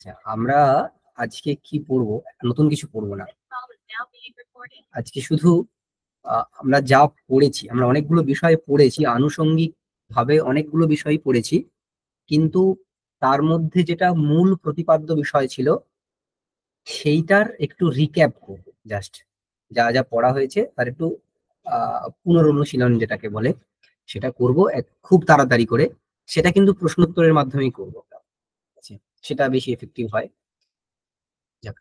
আচ্ছা, আমরা আজকে কি পড়বো? নতুন কিছু পড়বো না। আজকে শুধু আমরা যা পড়েছি, আমরা অনেকগুলো বিষয় পড়েছি, আনুষঙ্গিক ভাবে অনেকগুলো বিষয় পড়েছি, কিন্তু তার মধ্যে যেটা মূল প্রতিপাদ্য বিষয় ছিল সেইটার একটু রিক্যাপ করবো। জাস্ট যা যা পড়া হয়েছে তার একটু পুনরনুশীলন যেটাকে বলে সেটা করব খুব তাড়াতাড়ি করে। সেটা কিন্তু প্রশ্নোত্তরের মাধ্যমেই করবো। আচ্ছা, সেটা বেশি এফেক্টিভ হয়। যাক,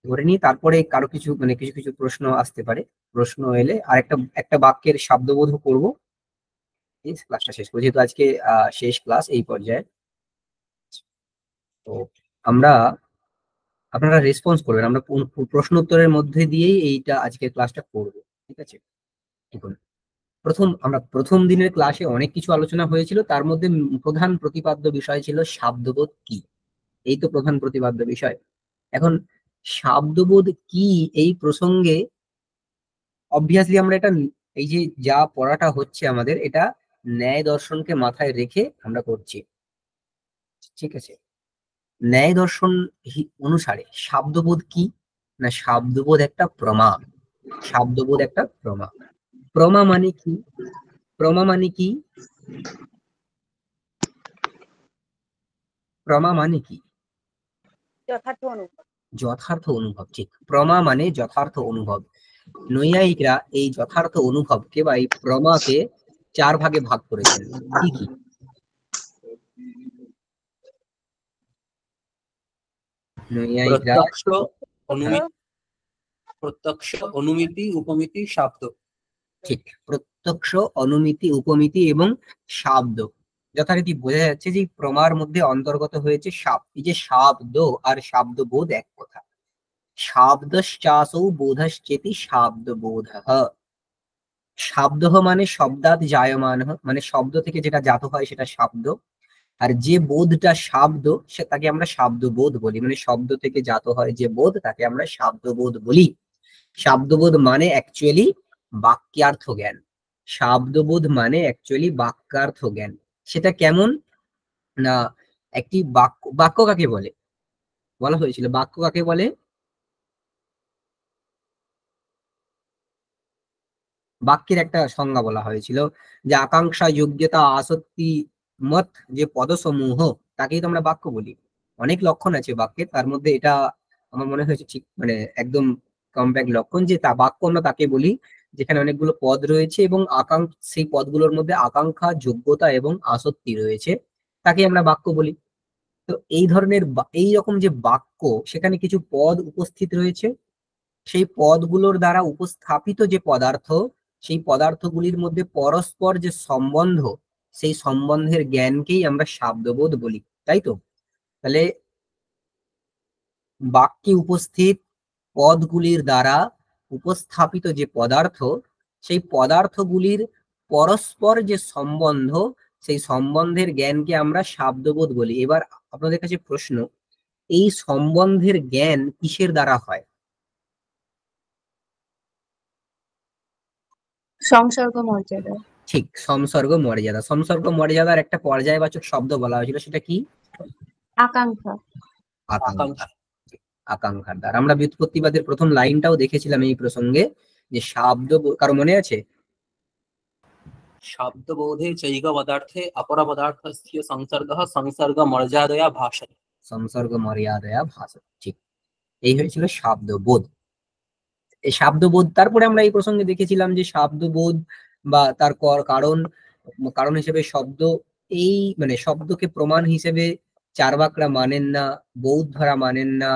ধরে নিই তারপরে কারো কিছু মানে কিছু কিছু প্রশ্ন আসতে পারে। প্রশ্ন এলে আর একটা একটা বাক্যের শব্দবোধ করব, ক্লাসটা শেষ করবো, যেহেতু আজকে শেষ ক্লাস এই পর্যায়ে। তো আমরা আপনারা রেসপন্স করবেন, আমরা প্রশ্ন উত্তরের মধ্যে দিয়েই এইটা আজকের ক্লাসটা করব। ঠিক আছে, দেখুন, আমরা প্রথম দিনের ক্লাসে অনেক কিছু আলোচনা হয়েছিল, তার মধ্যে প্রধান প্রতিপাদ্য বিষয় ছিল শব্দবোধ কি। এই তো প্রধান প্রতিপাদ্য বিষয়। এখন শব্দবোধ কি এই প্রসঙ্গে অবভিয়াসলি আমরা এটা, এই যে যা পড়াটা হচ্ছে আমাদের, এটা ন্যায় দর্শনকে মাথায় রেখে আমরা করছি। ঠিক আছে, ন্যায় দর্শন অনুসারে শব্দবোধ কি না, শব্দবোধ একটা প্রমা। শব্দবোধ একটা প্রমা। প্রমা মানে কি? প্রমা মানে কি? প্রমা মানে কি? যথার্থ অনুভব। যথার্থ অনুভব, ঠিক। প্রমা মানে যথার্থ অনুভব। নৈয়ায়িকরা এই যথার্থ অনুভবকে বা এই প্রমাকে 4 ভাগে ভাগ করেছেন। কি কি? নৈয়ায়িকরা প্রত্যক্ষ, অনুমিতি, উপমিতি, শব্দ। ঠিক, প্রত্যক্ষ, অনুমিতি, উপমিতি এবং শব্দ। যথারীতি বোঝা যাচ্ছে যে প্রমার মধ্যে অন্তর্গত হয়েছে শব্দ। এই যে শব্দ আর শব্দ বোধ এক কথা। শব্দশ্চাসৌ বোধশ্চেতি শব্দ বোধ। শব্দ মানে শব্দাৎ জায়মান, মানে শব্দ থেকে যেটা জাত হয় সেটা শব্দ। আর যে বোধটা শব্দ সেটাকে আমরা শব্দবোধ বলি, মানে শব্দ থেকে জাত হয় যে বোধ তাকে আমরা শব্দবোধ বলি। শব্দবোধ মানে অ্যাকচুয়ালি বাক্যার্থ জ্ঞান। শব্দবোধ মানে অ্যাকচুয়ালি বাক্যার্থ জ্ঞান। সেটা কেমন না, একটি বাক্য, বাক্য কাকে বলে বলা হয়েছিল? বাক্য কাকে বলে? বাক্যের একটা সংজ্ঞা বলা হয়েছিল যে আকাঙ্ক্ষা, যোগ্যতা, আসক্তি, মত যে পদসমূহ, তাকেই তো আমরা বাক্য বলি। অনেক লক্ষণ আছে বাক্যের, তার মধ্যে এটা আমার মনে হয়েছে ঠিক মানে একদম কম্প্যাক্ট লক্ষণ, যে তা বাক্য আমরা তাকে বলি যেখানে অনেকগুলো পদ রয়েছে এবং সেই পদগুলোর মধ্যে আকাঙ্ক্ষা, যোগ্যতা এবং আসক্তি রয়েছে, তাকে আমরা বাক্য বলি। তো এই ধরনের এই রকম যে বাক্য, সেখানে কিছু পদ উপস্থিত রয়েছে, সেই পদগুলোর দ্বারা উপস্থাপিত যে পদার্থ, সেই পদার্থগুলির মধ্যে পরস্পর যে সম্বন্ধ, সেই সম্বন্ধের জ্ঞানকেই আমরা শব্দবোধ বলি, তাই তো? তাহলে বাক্যে উপস্থিত পদগুলির দ্বারা উপস্থাপিত যে পদার্থ, সেই পদার্থগুলির পরস্পর যে সম্বন্ধ, সেই সম্বন্ধের জ্ঞানকে আমরা শব্দবোধ বলি। এবার আপনাদের কাছে প্রশ্ন, এই সম্বন্ধের জ্ঞান কিসের দ্বারা হয়? সংসর্গ মর্যাদা। ঠিক, সংসর্গ মর্যাদা। সংসর্গ মর্যাদার একটা পর্যায়বাচক শব্দ বলা হয়েছিল, সেটা কি? আকাঙ্ক্ষা। আকাঙ্ক্ষা। আকাঙ্ক্ষার দ্বারা। আমরা ব্যুৎপত্তিবাদের প্রথম লাইনটাও দেখেছিলাম এই প্রসঙ্গে, যে শব্দ, কারো মনে আছে? শব্দবোধে চৈগ পদার্থে অপরা পদার্থস্য সংসর্গঃ সংসর্গ মর্যাদয়া ভাষতে। সংসর্গ মর্যাদয়া ভাষতে, ঠিক। এই হয়েছিল শব্দবোধ। এই শব্দবোধ, তারপরে আমরা এই প্রসঙ্গে দেখেছিলাম যে শব্দবোধ বা তার কারণ, কারণ হিসেবে শব্দ, এই মানে শব্দকে প্রমাণ হিসেবে চার্বাকরা মানেন না, বৌদ্ধরা মানেন না,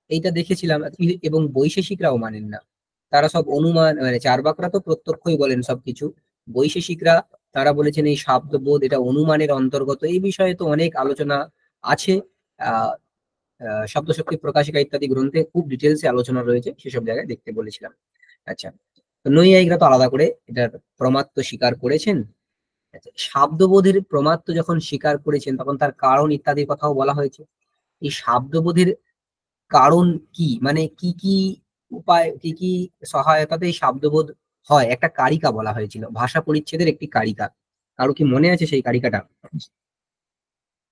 এইটা দেখেছিলাম। এবং বৈশেষিকরাও মানেন না, তারা সব অনুমান, মানে চার্বাকরা তো প্রত্যক্ষই বলেন সবকিছু, বৈশেষিকরা তারা বলেছেন এই শব্দবোধ এটা অনুমানের অন্তর্গত। এই বিষয়ে তো অনেক আলোচনা আছে। আহ শব্দশক্তি প্রকাশিকা ইত্যাদি গ্রন্থে খুব ডিটেলসে আলোচনা রয়েছে, সেসব জায়গায় দেখতে বলেছিলাম। আচ্ছা, তো নৈয়ায়িকরা তো আলাদা করে এটার প্রমাত্ব স্বীকার করেছেন। আচ্ছা, শব্দবোধের প্রমাত্ব যখন স্বীকার করেছেন তখন তার কারণ ইত্যাদির কথাও বলা হয়েছে। এই শব্দবোধের কারণ কি, মানে কি কি উপায়, কি কি সহায়তাতে এই শব্দবোধ হয়, একটা কারিকা বলা হয়েছিল, ভাষা পরিচ্ছেদের একটি কারিকা। কারো কি মনে আছে সেই কারিকাটা?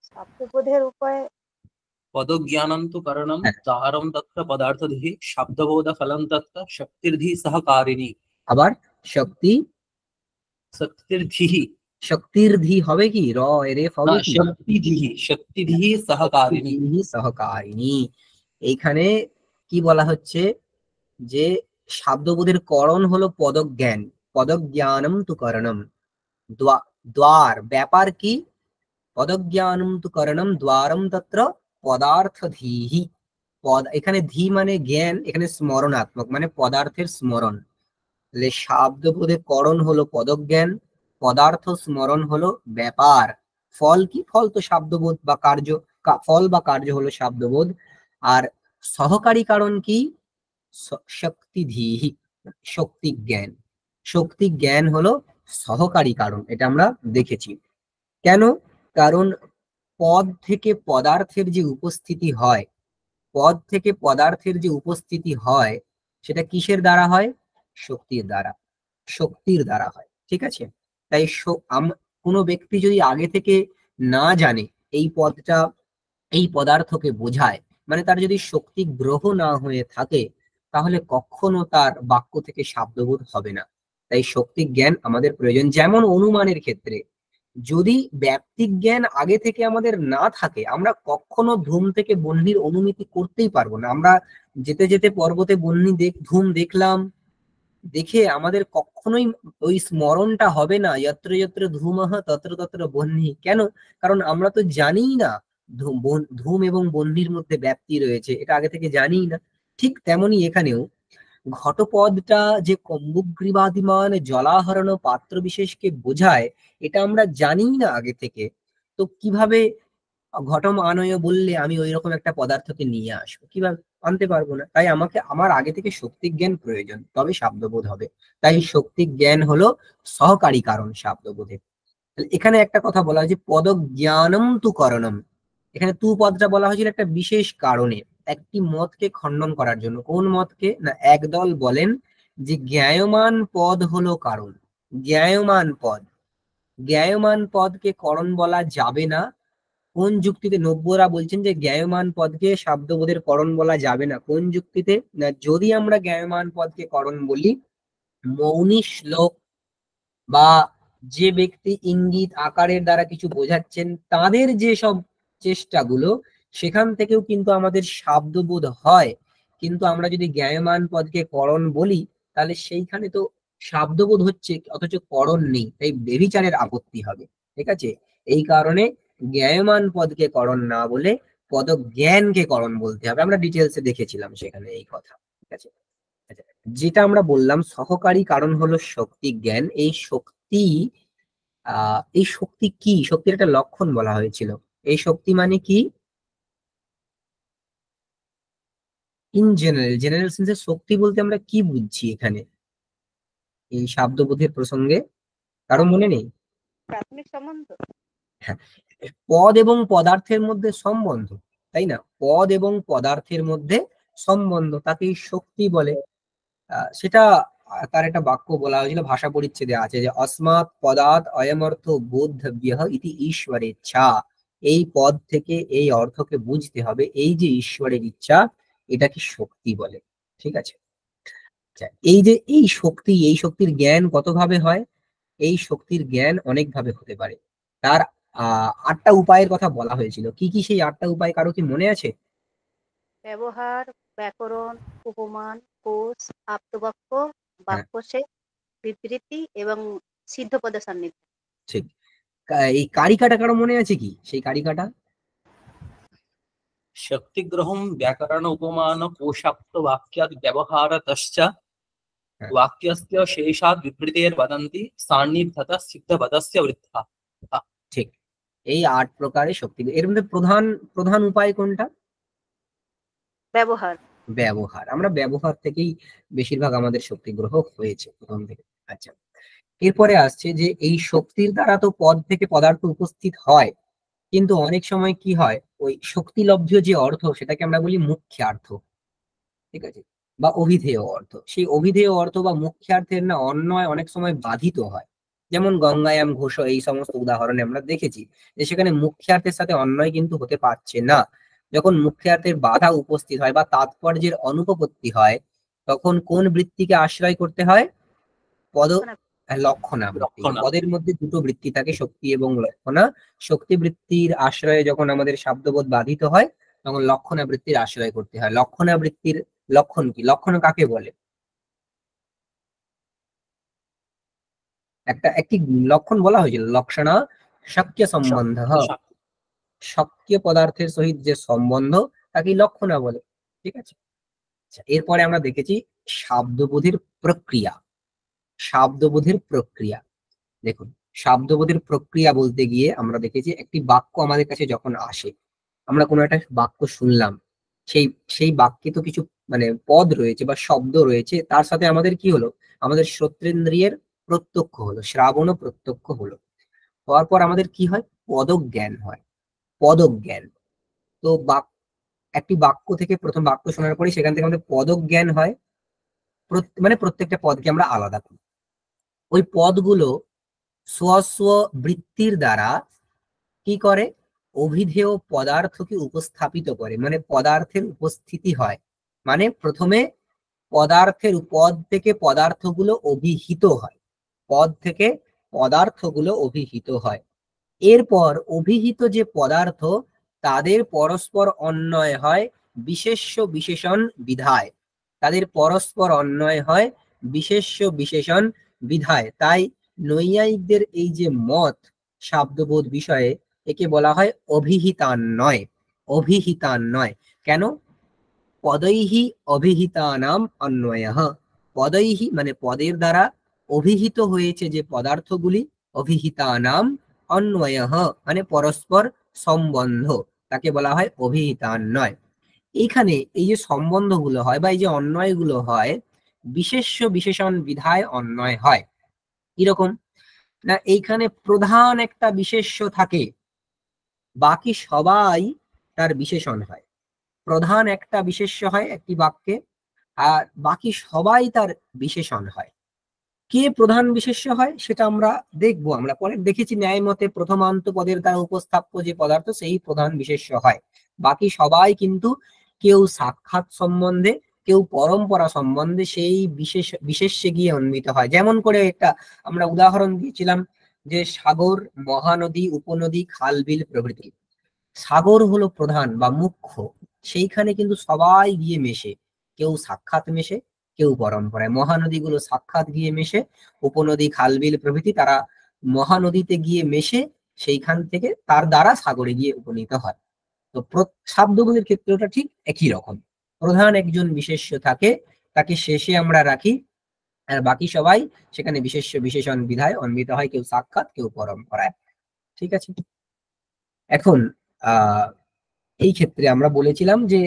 শব্দবোধের উপায় पदज्ञानं तु कारणं হ্যাঁ, तारं तत्र पदार्थधिः शब्दबोधफलं तत्र शक्तिर्धिः सहकारिणी আবার শক্তি, शक्तिर्धिः শক্তির ধি হবে কি, র এর এফ হবে কি, शक्तिधिः सहकारिणी শক্তিধি সহকারিণী। এইখানে কি বলা হচ্ছে যে শব্দবোধের করণ হলো পদজ্ঞান, পদজ্ঞানম তু করণম, দ্বার ব্যাপার কি, পদজ্ঞানম তু করণম দ্বারম তত্র পদার্থ ধীহি। পদ এখানে ধি মানে জ্ঞান, এখানে স্মরণাত্মক মানে পদার্থের স্মরণ। তাহলে শব্দবোধের করণ হলো পদজ্ঞান, পদার্থ স্মরণ হলো ব্যাপার। ফল কি, ফল তো শব্দবোধ বা কার্য, ফল বা কার্য হলো শব্দবোধ। আর সহকারী কারণ কি, শক্তিধীহি, শক্তি জ্ঞান। শক্তি জ্ঞান হলো সহকারী কারণ, এটা আমরা দেখেছি। কেন? কারণ পদ থেকে পদার্থের যে উপস্থিতি হয়, পদ থেকে পদার্থের যে উপস্থিতি হয় সেটা কিসের দ্বারা হয়, শক্তির দ্বারা, শক্তির দ্বারা হয়। ঠিক আছে, তাই কোনো ব্যক্তি যদি আগে থেকে না জানে এই পদটা এই পদার্থকে বোঝায়, মানে তার যদি শক্তি গ্রহ না হয়ে থাকে, তাহলে কখনো তার বাক্য থেকে শব্দবোধ হবে না। তাই শক্তি জ্ঞান আমাদের প্রয়োজন। যেমন অনুমানের ক্ষেত্রে যদি ব্যাপ্তিক জ্ঞান আগে থেকে আমাদের না থাকে, আমরা কখনো ধূম থেকে বহ্নির অনুমিতি করতেই পারবো না। আমরা যেতে যেতে পর্বতে বহ্নি ধূম দেখলাম, দেখে আমাদের কখনোই ওই স্মরণটা হবে না, যত্র যত্র ধূমঃ তত্র তত্র বহ্নি। কেন? কারণ আমরা তো জানিই না ধূম এবং বহ্নির মধ্যে ব্যাপ্তি রয়েছে, এটা আগে থেকে জানিই না। ঠিক তেমনি এখানেও ঘটপদটা যে কম্বুগ্রীবাদিমান জলাহরণ পাত্র বিশেষকে বোঝায়, এটা আমরা জানিই না আগে থেকে। তো কিভাবে ঘটম আনয় বললে আমি ওই রকম একটা পদার্থকে নিয়ে আসবো, কিভাবে আনতে পারবো না। তাই আমাকে আমার আগে থেকে শক্তি জ্ঞান প্রয়োজন, তবে শব্দবোধ হবে। তাই শক্তি জ্ঞান হলো সহকারী কারণ শব্দবোধের। তাহলে এখানে একটা কথা বলা হয়েছে পদজ্ঞানম তু করণম। এখানে তু পদটা বলা হয়েছিল একটা বিশেষ কারণে, একটি মতকে খণ্ডন করার জন্য। কোন মতকে না, একদল বলেন যে জ্ঞায়মান পদ হলো কারণ। জ্ঞায়মান পদ, জ্ঞায়মান পদকে করণ বলা যাবে না। কোন যুক্তিতে? নব্যরা বলছেন যে জ্ঞায়মান পদকে শব্দবোধের করণ বলা যাবে না। কোন যুক্তিতে না, যদি আমরা জ্ঞায়মান পদকে করণ বলি, মৌনী শ্লোক বা যে ব্যক্তি ইঙ্গিত আকারের দ্বারা কিছু বোঝাচ্ছেন তাদের যে সব চেষ্টাগুলো, সেখান থেকেও কিন্তু আমাদের শব্দবোধ হয়। কিন্তু আমরা যদি জ্ঞায়মান পদকে করণ বলি, তাহলে সেইখানে তো শব্দবোধ হচ্ছে অথচ করণ নেই, তাই বেবিচারের আপত্তি হবে। ঠিক আছে, এই কারণে জ্ঞায়মান পদকে করণ না বলে পদজ্ঞানকে করণ বলতে হবে। আমরা ডিটেলসে দেখেছিলাম সেখানে এই কথা। ঠিক আছে, আচ্ছা, যেটা আমরা বললাম সহকারী কারণ হলো শক্তি জ্ঞান। এই শক্তি এই শক্তি কি, শক্তির একটা লক্ষণ বলা হয়েছিল। এই শক্তি মানে কি, ইন জেনারেল, জেনারেল সেন্সে শক্তি বলতে আমরা কি বুঝছি এখানে এই শব্দবোধের প্রসঙ্গে, কারো মনে নেই? প্রাথমিক সম্বন্ধ। হ্যাঁ, পদ এবং পদার্থের মধ্যে সম্বন্ধ, তাই না? পদ এবং পদার্থের মধ্যে সম্বন্ধ, তাকেই শক্তি বলে। সেটা তার একটা বাক্য বলা হয়েছিল, ভাষা পরিচ্ছেদে আছে যে অস্মাৎ পদাৎ অয়মর্থ বোদ্ধব্যঃ ইতি ঈশ্বরেচ্ছা। এই পদ থেকে এই অর্থকে বুঝতে হবে, এই যে ঈশ্বরের ইচ্ছা, এটাকে শক্তি বলে। ঠিক আছে, আচ্ছা, এই যে এই শক্তি, এই শক্তির জ্ঞান কত ভাবে হয়? এই শক্তির জ্ঞান অনেক ভাবে হতে পারে। তার 8টা উপায়ের কথা বলা হয়েছিল। কি কি সেই 8টা উপায়, কারো কি মনে আছে? ব্যবহার, ব্যাকরণ, উপমান, কোষ, আপ্তবাক্য, হ্যাঁ, বাক্যশেষ, বিবৃতি এবং সিদ্ধ পদের সান্নিধ্য। ঠিক। এই কারিকাটা কারো মনে আছে কি, সেই কারিকাটা? शक्तिग्रहं व्याकरण उपमान कोशाप्त वाक्यात् व्यवहारतश्च হ্যাঁ, वाक्यस्य शेषात् विवृतेर्वदन्ति सान्निध्यतः सिद्धपदस्य वृद्धा। ঠিক। এই 8 প্রকারের শক্তি, এর মধ্যে প্রধান প্রধান উপায় কোনটা? ব্যবহার। ব্যবহার। আমরা ব্যবহার থেকেই বেশিরভাগ আমাদের শক্তি গ্রহ হয়েছে প্রথম থেকে। আচ্ছা, এরপরে আসছে যে এই শক্তির দ্বারা তো পদ থেকে পদার্থ উপস্থিত হয়, কিন্তু অনেক সময় কি হয়, ওই শক্তিলব্ধ যে অর্থ সেটাকে আমরা বলি মুখ্যার্থ। ঠিক আছে, বা অভিধেয় অর্থ। সেই অভিধেয় অর্থ বা মুখ্যার্থের না অন্বয় অনেক সময় বাধিত হয়। যেমন গঙ্গায়াম ঘোষ, এই সমস্ত উদাহরণে আমরা দেখেছি যে সেখানে মুখ্যার্থের সাথে অন্বয় কিন্তু হতে পারছে না। যখন মুখ্যার্থের বাধা উপস্থিত হয় বা তাৎপর্যের অনুপপত্তি হয়, তখন কোন বৃত্তিকে আশ্রয় করতে হয়? পদ লক্ষণাবৃত্তি। লক্ষণা। পদের মধ্যে দুটো বৃত্তি থাকে, শক্তি এবং লক্ষণা। শক্তি বৃত্তির আশ্রয়ে যখন আমাদের শব্দবোধ বাধিত হয়, তখন লক্ষণাবৃত্তির আশ্রয় করতে হয়। লক্ষণাবৃত্তির লক্ষণ কি? লক্ষণ কাকে বলে? একটি লক্ষণ বলা হয়েছিল, লক্ষণা শক্য সম্বন্ধ। শক্য পদার্থের সহিত যে সম্বন্ধ তাকে লক্ষণা বলে। ঠিক আছে। আচ্ছা, এরপরে আমরা দেখেছি শব্দবোধের প্রক্রিয়া। শব্দবোধের প্রক্রিয়া, দেখুন, শব্দবোধের প্রক্রিয়া বলতে গিয়ে আমরা দেখেছি একটি বাক্য আমাদের কাছে যখন আসে, আমরা কোনো একটা বাক্য শুনলাম, সেই সেই বাক্যে তো কিছু মানে পদ রয়েছে বা শব্দ রয়েছে, তার সাথে আমাদের কি হলো? আমাদের শ্রোত্রেন্দ্রিয়ের প্রত্যক্ষ হলো, শ্রাবণ প্রত্যক্ষ হলো। হওয়ার পর আমাদের কি হয়? পদজ্ঞান হয়। পদজ্ঞান। তো একটি বাক্য থেকে প্রথম বাক্য শোনার পরে সেখান থেকে আমাদের পদজ্ঞান হয়। মানে প্রত্যেকটা পদকে আমরা আলাদা করি। ওই পদগুলো স্ব স্ব বৃত্তির দ্বারা কি করে? অভিধেয় পদার্থকে উপস্থাপিত করে, মানে পদার্থের উপস্থিতি হয়। মানে প্রথমে পদ থেকে পদার্থগুলো অভিহিত হয়, পদ থেকে পদার্থগুলো অভিহিত হয়। এরপর অভিহিত যে পদার্থ, তাদের পরস্পর অন্বয় হয় বিশেষ্য বিশেষণ বিধায়। তাদের পরস্পর অন্বয় হয় বিশেষ্য বিশেষণ বিধায়। তাই নৈয়ায়িকদের এই যে মত শব্দবোধ বিষয়ে, একে বলা হয় অভিহিতান্বয়। অভিহিতান্বয় কেন? পदैহি অভিহিতানাম অন্বয়ঃ। পदैহি মানে পদের দ্বারা, অভিহিত হয়েছে যে পদার্থগুলি, অভিহিতানাম অন্বয়ঃ মানে পরস্পর সম্বন্ধ, তাকে বলা হয় অভিহিতান্বয়। এইখানে এই যে সম্বন্ধগুলো হয় বা এই যে অন্বয়গুলো হয়, বিশেষ্য বিশেষণ বিধায় অন্বয় হয়। কিরকম না, এইখানে প্রধান একটা বিশেষ্য থাকে, বাকি সবাই তার বিশেষণ হয়। প্রধান একটা বিশেষ্য হয় একটি বাক্যে, আর বাকি সবাই তার বিশেষণ হয়। কে প্রধান বিশেষ্য হয় সেটা আমরা দেখবো, আমরা পরে দেখেছি ন্যায় মতে প্রথমান্ত পদের দ্বারা উপস্থাপ্য যে পদার্থ সেই প্রধান বিশেষ্য হয়। বাকি সবাই কিন্তু কেউ সাক্ষাৎ সম্বন্ধে, কেউ পরম্পরা সম্বন্ধে সেই বিশেষ্যে গিয়ে অন্বিত হয়। যেমন করে একটা আমরা উদাহরণ দিয়েছিলাম যে সাগর, মহানদী, উপনদী, খাল বিল প্রভৃতি। সাগর হলো প্রধান বা মুখ্য, সেইখানে কিন্তু সবাই গিয়ে মেশে, কেউ সাক্ষাৎ মেশে, কেউ পরম্পরায়। মহানদীগুলো সাক্ষাৎ গিয়ে মেশে, উপনদী, খালবিল প্রভৃতি তারা মহানদীতে গিয়ে মেশে, সেইখান থেকে তার দ্বারা সাগরে গিয়ে উপনীত হয়। তো শব্দগুলির ক্ষেত্রটা ঠিক একই রকম। প্রধান একজন বিশেষ্য থাকে, তাকে শেষে আমরা রাখি, আর বাকি সবাই সেখানে বিশেষ্য বিশেষণ বিধায় অন্বিত হয়, কেউ সাক্ষাৎ, কেউ পরম্পরায়। ঠিক আছে। এখন এই ক্ষেত্রে আমরা বলেছিলাম যে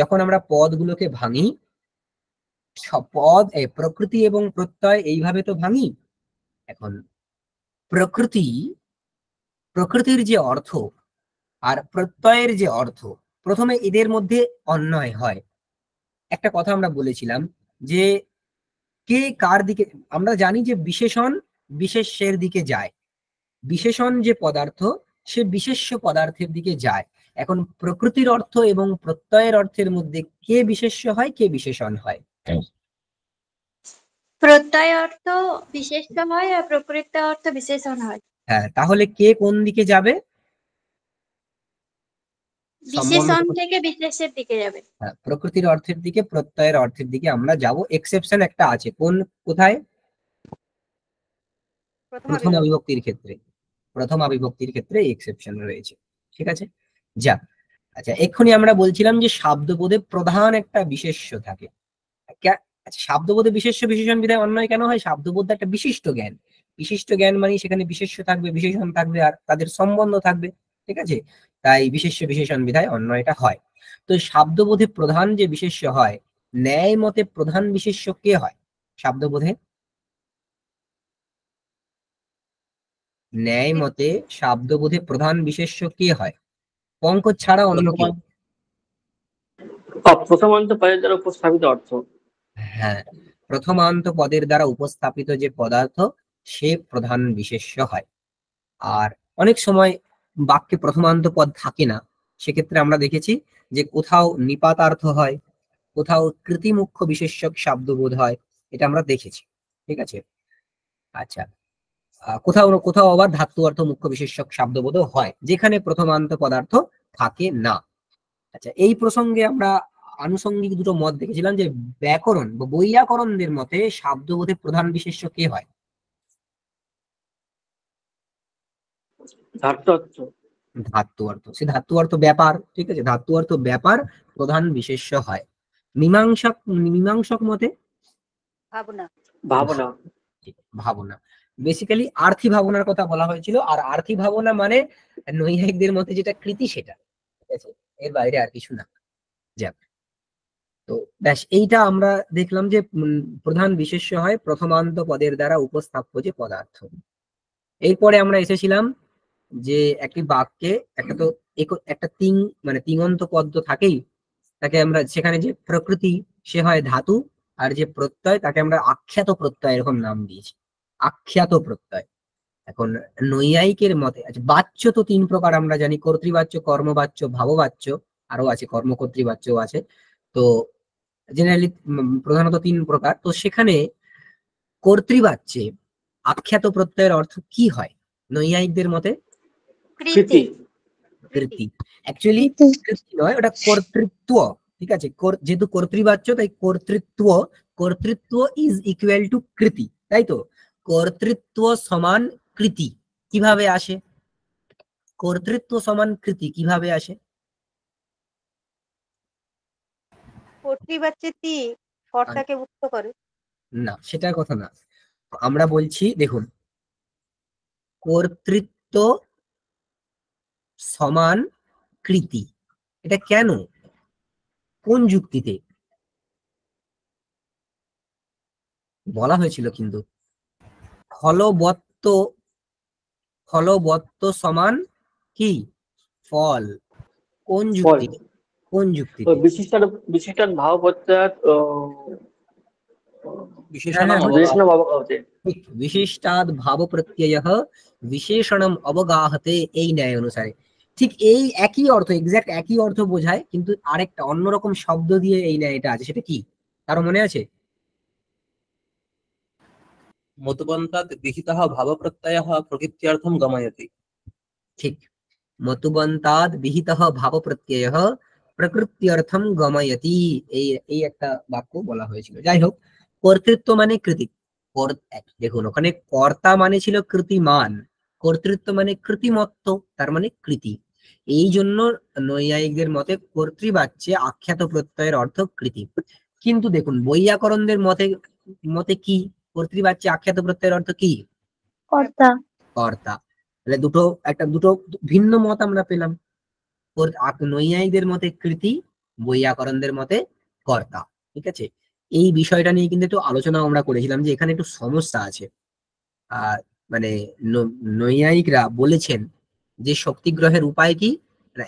যখন আমরা পদগুলোকে ভাঙি, প্রকৃতি এবং প্রত্যয় এইভাবে তো ভাঙি। এখন প্রকৃতির যে অর্থ আর প্রত্যয়ের যে অর্থ, প্রথমে এদের মধ্যে অন্বয় হয়। একটা কথা আমরা বলেছিলাম যে কে কার দিকে, আমরা জানি যে বিশেষণ বিশেষ্যের দিকে যায়, বিশেষণ যে পদার্থ সে বিশেষ্য পদার্থের দিকে যায়। এখন প্রকৃতির অর্থ এবং প্রত্যয়ের অর্থের মধ্যে কে বিশেষ্য হয়, কে বিশেষণ হয়? প্রত্যয় অর্থ বিশেষ্য হয় আর প্রকৃত অর্থ বিশেষণ হয়। হ্যাঁ, তাহলে কে কোন দিকে যাবে? বিশেষণ থেকে বিশেষের দিকে যাবে। হ্যাঁ, প্রকৃতির অর্থের দিকে, প্রত্যয়ের অর্থের দিকে আমরা যাব। এক্সেপশন একটা আছে, কোথায়? প্রথম বিভক্তির ক্ষেত্রে। প্রথম বিভক্তির ক্ষেত্রে এক্সেপশন রয়েছে। ঠিক আছে, যা। আচ্ছা, এক্ষুনি আমরা বলছিলাম যে শব্দবোধে প্রধান একটা বিশেষ্য থাকে। আচ্ছা, শব্দবোধে বিশেষ্য বিশেষণ বিধায় অন্যয় কেন হয়? শব্দবোধ একটা বিশিষ্ট জ্ঞান। বিশিষ্ট জ্ঞান মানে সেখানে বিশেষ্য থাকবে, বিশেষণ থাকবে, আর তাদের সম্বন্ধ থাকবে। ঠিক আছে, তাই বিশেষ্য বিশেষণ বিধায় অন্যয়টা হয়। তো শব্দবোধে প্রধান যে বিশেষ্য হয়, ন্যায় মতে প্রধান বিশেষ্য কে হয় শব্দবোধে? ন্যায় মতে শব্দবোধে প্রধান বিশেষ্য কে হয়? পঙ্কজ ছাড়া অন্য কেউ? প্রথমান্ত পদের দ্বারা উপস্থাপিত অর্থ। হ্যাঁ, প্রথমান্ত পদের দ্বারা উপস্থাপিত যে পদার্থ সে প্রধান বিশেষ্য হয়। আর অনেক সময় বাক্যে প্রথমান্ত পদ থাকে না, সেক্ষেত্রে আমরা দেখেছি যে কোথাও নিপাতার্থ হয়, কোথাও কৃতিমুখ্য বিশেষ্যক শব্দবোধ হয়, এটা আমরা দেখেছি। ঠিক আছে, আচ্ছা, কোথাও কোথাও আবার ধাতু অর্থ মুখ্য বিশেষ্যক শব্দবোধও হয়, যেখানে প্রথমান্ত পদার্থ থাকে না। আচ্ছা, এই প্রসঙ্গে আমরা আনুষঙ্গিক দুটো মত দেখেছিলাম যে ব্যাকরণ বা বৈয়াকরণদের মতে শব্দবোধের প্রধান বিশেষ্য কে হয়? ধার্ত অর্থ। ধাতু অর্থ। সে ধাতু অর্থ ব্যাপার, ঠিক আছে, ধাতু অর্থ ব্যাপার প্রধান বিশেষ্য হয়। মীমাংসক মতে ভাবনা। ভাবনা। ভাবনা, বেসিক্যালি আর্থি ভাবনার কথা বলা হয়েছিল। আর আর্থি ভাবনা মানে নৈয়ায়িকদের মতে যেটা কৃতি সেটা, ঠিক আছে, এর বাইরে আর কিছু না। যাক, তো ব্যাস এইটা আমরা দেখলাম যে প্রধান বিশেষ্য হয় প্রথমান্ত পদের দ্বারা উপস্থাপ্য যে পদার্থ। এরপরে আমরা এসেছিলাম যে একটি বাক্যে একটা মানে তিঙন্ত পদ তো থাকেই, তাকে আমরা সেখানে যে প্রকৃতি সে হয় ধাতু, আর যে প্রত্যয় তাকে আমরা আখ্যাত প্রত্যয় এরকম নাম দিয়েছি, আখ্যাত প্রত্যয়। এখন নৈয়ায়িকের মতে, আচ্ছা, বাচ্য তো তিন প্রকার আমরা জানি, কর্তৃবাচ্য, কর্মবাচ্য, ভাববাচ্য, আরো আছে কর্মকর্তৃবাচ্য আছে। তো জেনারেলি প্রধানত তিন প্রকার। তো সেখানে কর্তৃবাচ্যে আখ্যাত প্রত্যয়ের অর্থ কি হয় নৈয়ায়িকদের মতে? কৃতি। কৃতি। অ্যাকচুয়ালি কৃতি নয়, ওটা কর্তৃত্ব। ঠিক আছে, যেহেতু কর্তৃবাচ্য তাই কর্তৃত্ব, কর্তৃত্ব ইজ ইকুয়াল টু কৃতি, তাই তো? কর্তৃত্ব সমান কৃতি কিভাবে আসে? কর্তৃত্ব সমান কৃতি কিভাবে আসে? কর্তৃবাচ্যে তি কর্তাকে মুক্ত করে। না, সেটার কথা না, আমরা বলছি দেখুন, কর্তৃত্ব সমান কৃতি, এটা কেন, কোন যুক্তিতে বলা হয়েছিল? কিন্তু ফলবত্ত, ফলবত্ত সমান কি ফল, কোন ফল। যুক্তিতে? কোন তো যুক্তিতে? বিশিষ্টান ভাব প্রত্যয়াত বিশেষণম বিশেষণ অবগাহতে। অবগাহতে। ঠিক, বিশিষ্টাদ ভাব প্রত্যয়ঃ বিশেষণম অবগাহতে, এই ন্যায় অনুসারে। ঠিক এই একই অর্থ, এক্সাক্ট একই অর্থ বোঝায়, কিন্তু আরেকটা অন্যরকম শব্দ দিয়ে এই ন্যায়টা আছে, সেটা কি কারো মনে আছে? মতুবন্তাৎ বিহিতः ভাবপ্রত্যয়ः প্রকৃত্যর্থম গময়তি। ঠিক, মতুবন্তাদ বিহিতঃ ভাব প্রত্যয়ঃ প্রকৃত্যর্থম গময়তি, এই এই একটা বাক্য বলা হয়েছিল। যাই হোক, কর্তৃত্ব মানে কৃতি। দেখুন, ওখানে কর্তা মানে ছিল কৃতিমান, কর্তৃত্ব মানে কৃতিমত্ত, তার মানে কৃতি। এই জন্য নৈয়ায়িকদের মতে কর্তৃবাচ্যে আখ্যাত প্রত্যয়ের অর্থ কৃতি। কিন্তু দেখুন বৈয়াকরণদের মতে মতে কি কর্তৃবাচ্যে আখ্যাত প্রত্যয়ের অর্থ কি? কর্তা। কর্তা। তাহলে দুটো ভিন্ন মত আমরা পেলাম। নৈয়ায়িকদের মতে কৃতি, বৈয়াকরণদের মতে কর্তা। ঠিক আছে, এই বিষয়টা নিয়ে কিন্তু একটু আলোচনা আমরা করেছিলাম যে এখানে একটু সমস্যা আছে। মানে নৈয়ায়িকরা বলেছেন যে শক্তিগ্রহের উপায় কি,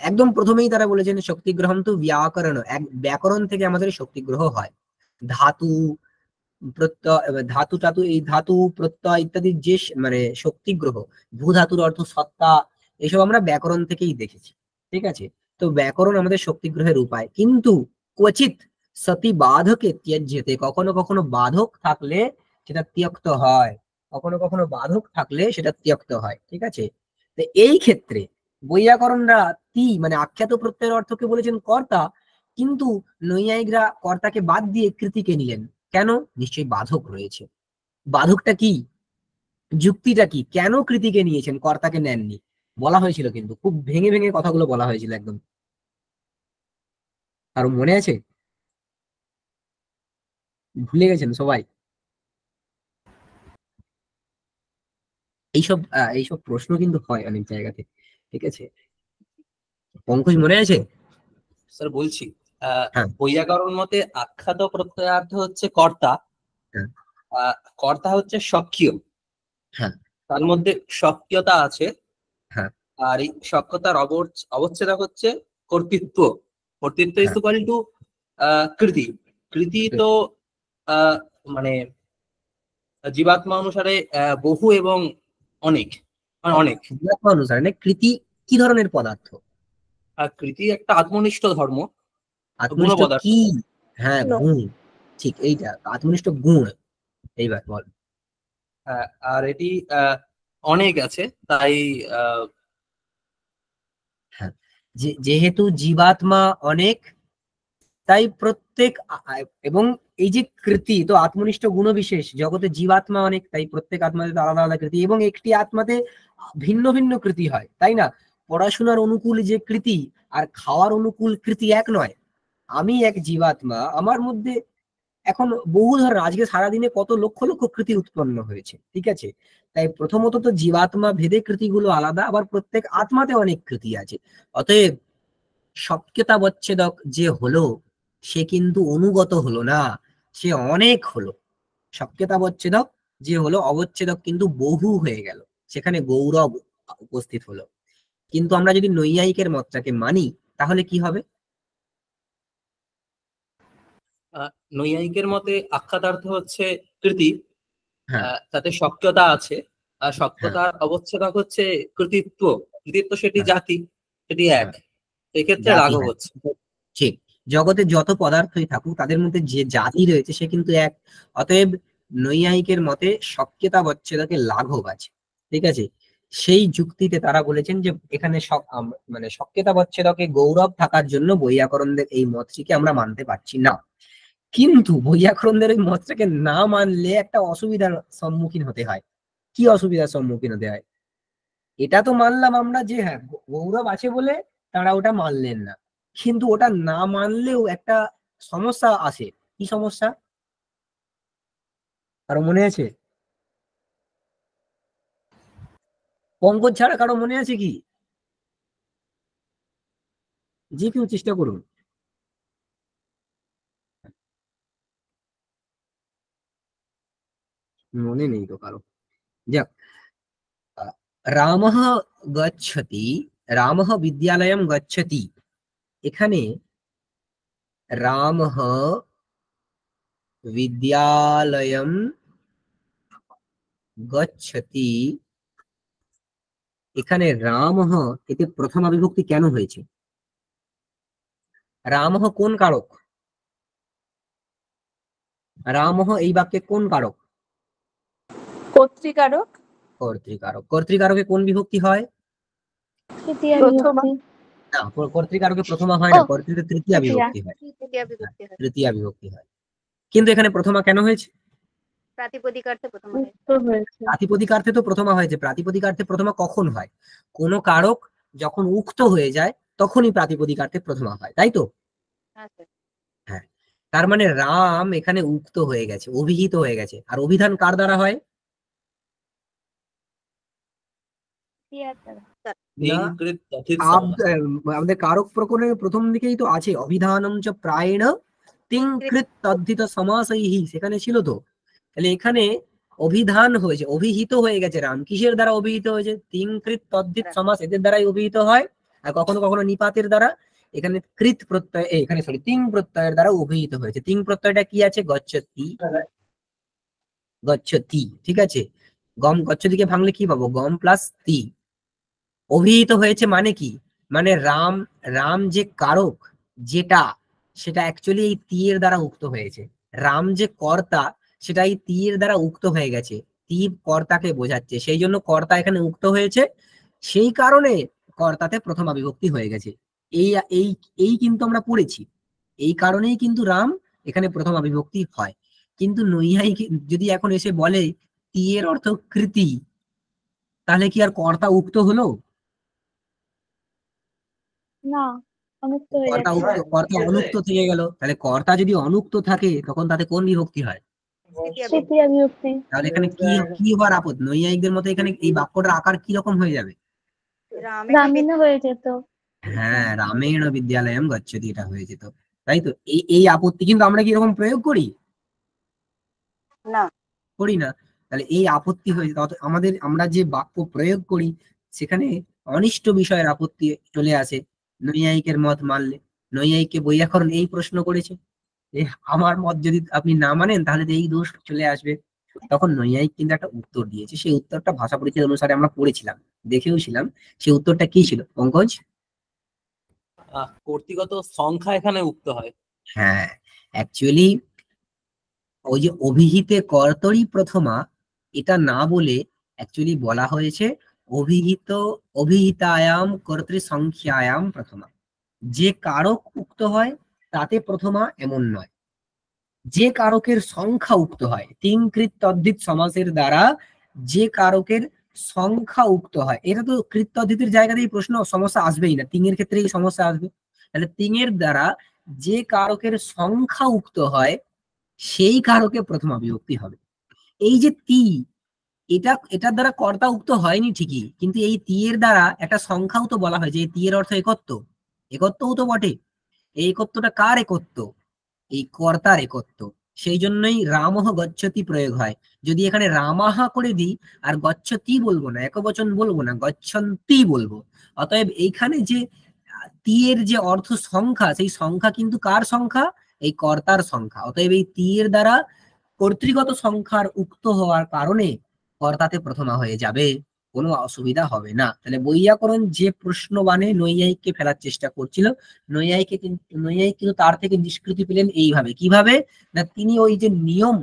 একদম প্রথমেই তারা বলেছেন শক্তিগ্রহণ তো ব্যাকরণ, ব্যাকরণ থেকে আমাদের শক্তিগ্রহ হয়। ধাতু প্রত্যয়, ধাতু টাতু, এই ধাতু প্রত্যয় ইত্যাদি যে মানে শক্তিগ্রহ, ভূ ধাতুর অর্থ সত্তা, এসব আমরা ব্যাকরণ থেকেই দেখেছি। ঠিক আছে, তো ব্যাকরণ আমাদের শক্তিগ্রহের উপায়, কিন্তু ক্বচিৎ সতি বাধকে ত্যজ্যতে, কখনো কখনো বাধক থাকলে সেটা ত্যক্ত হয়, কখনো কখনো বাধক থাকলে সেটা ত্যক্ত হয়। ঠিক আছে, তো এই ক্ষেত্রে বৈয়াকরণরা মানে আখ্যাত প্রত্যয়ের অর্থকে বলেছেন কর্তা, কিন্তু নৈয়ায়িকরা কর্তাকে বাদ দিয়ে কৃতিকে নিলেন। কেন? নিশ্চয়ই বাধক রয়েছে। বাধকটা কি, যুক্তিটা কি, কেন কৃতিকে নিয়েছেন কর্তাকে নেননি? বলা হয়েছিল, কিন্তু খুব ভেঙে ভেঙে কথাগুলো বলা হয়েছিল একদম। আর মনে আছে? ভুলে গেছেন সবাই? এইসব এইসব প্রশ্ন কিন্তু হয় অনেক জায়গাতে। ঠিক আছে, পঙ্কজ মনে আছে? স্যার বলছি, হ্যাঁ বৈয়াকরণ মতে আখ্যাত প্রত্যয়ার্থ হচ্ছে কর্তা। হ্যাঁ কর্তা হচ্ছে সক্রিয়, হ্যাঁ তার মধ্যে সক্রিয়তা আছে। হ্যাঁ আর এই সক্রিয়তার অবচ্ছেদ হচ্ছে কর্তৃত্ব। কর্তৃত্ব ইজ হ্যাঁ ইকুয়াল টু কৃতি। কৃতি তো আহ, মানে জীবাত্মা অনুসারে বহু এবং অনেক, মানে অনেক। জীবাত্মা অনুসারে না, কৃতি কি ধরনের পদার্থ? আর কৃতি একটা আত্মনিষ্ঠ ধর্ম, আত্মনিষ্ঠ গুণপদার্থ। কি? হ্যাঁ, গুণ। ঠিক, এইটা আত্মনিষ্ঠ গুণ। এইবার বল। আর এটি অনেক আছে, তাই হ্যাঁ, যেহেতু জীবাত্মা অনেক, তাই প্রত্যেক এবং এই যে কৃতি তো আত্মনিষ্ঠ গুণবিশেষ, জগতে জীবাত্মা অনেক, তাই প্রত্যেক আত্মাতে তো আলাদা আলাদা কৃতি, এবং একটি আত্মাতে ভিন্ন ভিন্ন কৃতি হয়, তাই না? পড়াশোনার অনুকূল যে কৃতি আর খাওয়ার অনুকূল কৃতি এক নয়। আমি এক জীবাত্মা, আমার মধ্যে এখন বহু ধরনের, আজকে সারাদিনে কত লক্ষ লক্ষ কৃতি উৎপন্ন হয়েছে, ঠিক আছে? তাই প্রথমত তো জীবাত্মা ভেদে কৃতিগুলো আলাদা, আবার প্রত্যেক আত্মাতে অনেক কৃতি আছে। অতএব সক্যতাবচ্ছেদক যে হলো, সে কিন্তু অনুগত হলো না, সে অনেক হলো। সক্যতাবচ্ছেদক যে হলো, অবচ্ছেদক কিন্তু বহু হয়ে গেল, সেখানে গৌরব উপস্থিত হলো। কিন্তু আমরা যদি নৈয়ায়িকের মতটাকে মানি, তাহলে কি হবে? নৈয়ায়িকের মতে আখ্যাতার্থ হচ্ছে কৃতি, হ্যাঁ, তাতে সক্যতা আছে, আর হ্যাঁ, সক্যতার অবচ্ছেদক হচ্ছে কৃতিত্ব। কৃতিত্ব সেটি হ্যাঁ, জাতি, সেটি এক। হ্যাঁ, এক্ষেত্রে জাতি, রাঘব হ্যাঁ, হচ্ছে। ঠিক। জগতে যত পদার্থই থাকুক, তাদের মধ্যে যে জাতি রয়েছে সে কিন্তু এক। অতএব নৈয়ায়িকের মতে সক্যতাবচ্ছেদকে লাঘব আছে, ঠিক আছে? সেই যুক্তিতে তারা বলেছেন যে এখানে মানে সক্যতাবচ্ছেদকে গৌরব থাকার জন্য বৈয়াকরণদের এই মতটিকে আমরা মানতে পারছি না। কিন্তু বৈয়াকরণদের এই মতটাকে না মানলে একটা অসুবিধার সম্মুখীন হতে হয়। কি অসুবিধার সম্মুখীন হতে হয়? এটা তো মানলাম আমরা যে হ্যাঁ, গৌরব আছে বলে তারা ওটা মানলেন না, কিন্তু ওটা না মানলেও একটা সমস্যা আছে। কি সমস্যা? কারো মনে আছে? পঙ্কজ ছাড়া কারো মনে আছে কি? যে কেউ চেষ্টা করুন। মনে নেই তো কারো। যাক, রামঃ গচ্ছতি, রামঃ বিদ্যালয়ম গচ্ছতি। এখানে রামঃ বিদ্যালয়ম গচ্ছতি, এখানে রামঃ এতে প্রথমা বিভক্তি কেন হয়েছে? রামঃ কোন কারক? রামঃ এই বাক্যে কোন কারক? কর্তৃকারক। কর্তৃকারক। কর্তৃকারকে কোন বিভক্তি হয়? তৃতীয়া বিভক্তি। না, কর্তৃকারকে প্রথমা হয় না, ও, কর্তৃতে তৃতীয়া তৃতীয়া। বিভক্তি হয়। তৃতীয়া বিভক্তি হয়। তৃতীয়া বিভক্তি হয়, কিন্তু এখানে প্রথমা কেন হয়েছে? প্রাতিপদিকার্থে প্রথম হয়। উত্তর হয়েছে। প্রাতিপদিকার্থে তো প্রথমা হয়েছে। প্রাতিপদিকার্থে প্রথমা কখন হয়? কোন কারক যখন উক্ত হয়ে যায় তখনই প্রাতিপদিকার্থে প্রথমা হয়, তাই তো? আচ্ছা, হ্যাঁ, তার মানে রাম এখানে উক্ত হয়ে গেছে, অভিহিত হয়ে গেছে। আর অভিধান কার দ্বারা হয়? না, ইংকৃত তথিত সমাস। আমাদের কারক প্রকরণের প্রথম দিকেই তো আছে, অভিধানম চ প্রায়ণ তিংকৃত তদ্ধিত সমাসৈহি, সেখানে ছিল তো। তাহলে এখানে অভিধান হয়েছে, অভিহিত হয়ে গেছে রাম। কিসের দ্বারা অভিহিত হয়েছে? তিংকৃত তদ্ধিত সমাস, এদের দ্বারাই অভিহিত হয়। আর কখনো কখনো নিপাতের দ্বারা। এখানে কৃত প্রত্যয়, এখানে সরি তিং প্রত্যয়ের দ্বারা অভিহিত হয়েছে। তিং প্রত্যয়টা কি আছে? গচ্ছতি, গচ্ছতি, ঠিক আছে? গম গচ্ছতিকে ভাঙলে কি পাবো? গম প্লাস তি। অভিহিত হয়েছে মানে কি? মানে রাম, রাম যে কারক যেটা, সেটা অ্যাকচুয়ালি এই তি এর দ্বারা উক্ত হয়েছে। রাম যে কর্তা, সেটা এই তি এর দ্বারা উক্ত হয়ে গেছে। তি কর্তাকে বোঝাচ্ছে, সেই জন্য কর্তা এখানে উক্ত হয়েছে। সেই কারণে কর্তাতে প্রথমা বিভক্তি হয়ে গেছে। এই এই এই কিন্তু আমরা পড়েছি। এই কারণেই কিন্তু রাম এখানে প্রথমা বিভক্তি হয়। কিন্তু নৈয়ায়িক যদি এখন এসে বলে তি এর অর্থ কৃতি, তাহলে কি আর কর্তা উক্ত হলো? না, অনুক্ত হয়ে কর্তা যাচ্ছে। উক্ত, কর্তা অনুক্ত থেকে গেল। তাহলে কর্তা যদি অনুক্ত থাকে তখন তাতে কোন বিভক্তি হয়? তৃতীয়া বিভক্তি। তৃতীয়া বিভক্তি। তাহলে এখানে কি কি হওয়ার আপদ? নৈয়ায়িকদের মতে এখানে এই বাক্যটার আকার কি রকম হয়ে যাবে? রামিন হয়ে যেত। হ্যাঁ, রামেণ বিদ্যালয়ম গচ্ছতি, এটা হয়ে যেত, তাই তো? এই এই আপত্তি কিন্তু আমরা কি এরকম প্রয়োগ করি? না, করি না। তাহলে এই আপত্তি হয়েছে, আমাদের আমরা যে বাক্য প্রয়োগ করি সেখানে অনিষ্ট বিষয়ের আপত্তি চলে আসে নৈয়ায়িকের মত মানলে। নৈয়ায়িককে বৈয়াকরণ এই প্রশ্ন করেছে, আমার মত যদি আপনি না মানেন তাহলে তো এই দোষ চলে আসবে। তখন নৈয়ায়িক কিন্তু একটা উত্তর দিয়েছে, সেই উত্তরটা ভাষা পরিচয় অনুসারে আমরা পড়েছিলাম, দেখেও ছিলাম। সেই উত্তরটা কি ছিল পঙ্কজ? কর্তৃগত সংখ্যা এখানে উক্ত হয়। হ্যাঁ, অ্যাকচুয়ালি ওই যে অভিহিতে কর্তরি প্রথমা, এটা না বলে অ্যাকচুয়ালি বলা হয়েছে অভিহিতায়াম কর্তৃ সংখ্যায়াম প্রথমা। যে কারক উক্ত হয় তাতে প্রথমা এমন নয়, যে কারকের সংখ্যা উক্ত হয়, তিং কৃত তদ্ধিত সমাসের দ্বারা যে কারকের সংখ্যা উক্ত হয়, এটা তো কৃত তদ্ধিতের জায়গাতেই প্রশ্ন সমস্যা আসবেই না, তিং এর ক্ষেত্রে এই সমস্যা আসবে। তাহলে তিং এর দ্বারা যে কারকের সংখ্যা উক্ত হয় সেই কারকে প্রথমা বিভক্তি হবে। এই যে তি, এটার দ্বারা কর্তা উক্ত হয়নি ঠিকই, কিন্তু এই তি এর দ্বারা একটা সংখ্যাও তো বলা হয়, যে তি এর অর্থ একত্ব, একত্বও তো বটে। এই একত্বটা কার একত্ব? এই কর্তার একত্ব। সেই জন্যই রামহ গচ্ছতি প্রয়োগ হয়। যদি এখানে রামাহা করে দিই আর গচ্ছতি বলবো না, একবচন বলবো না, গচ্ছন্তি বলবো। অতএব এইখানে যে তি এর যে অর্থ সংখ্যা, সেই সংখ্যা কিন্তু কার সংখ্যা? এই কর্তার সংখ্যা। অতএব এই তি এর দ্বারা কর্তৃগত সংখ্যার উক্ত হওয়ার কারণে কর্তাতে প্রথমা হয়ে যাবে, কোনো অসুবিধা হবে না। তাহলে বৈয়াকরণ যে প্রশ্ন বানে নৈয়ায়িককে ফেলার চেষ্টা করছিল, নৈয়ায়িক কিন্তু তার থেকে নিষ্কৃতি পেলেন এইভাবে। কিভাবে না, তিনি ওই যে নিয়ম,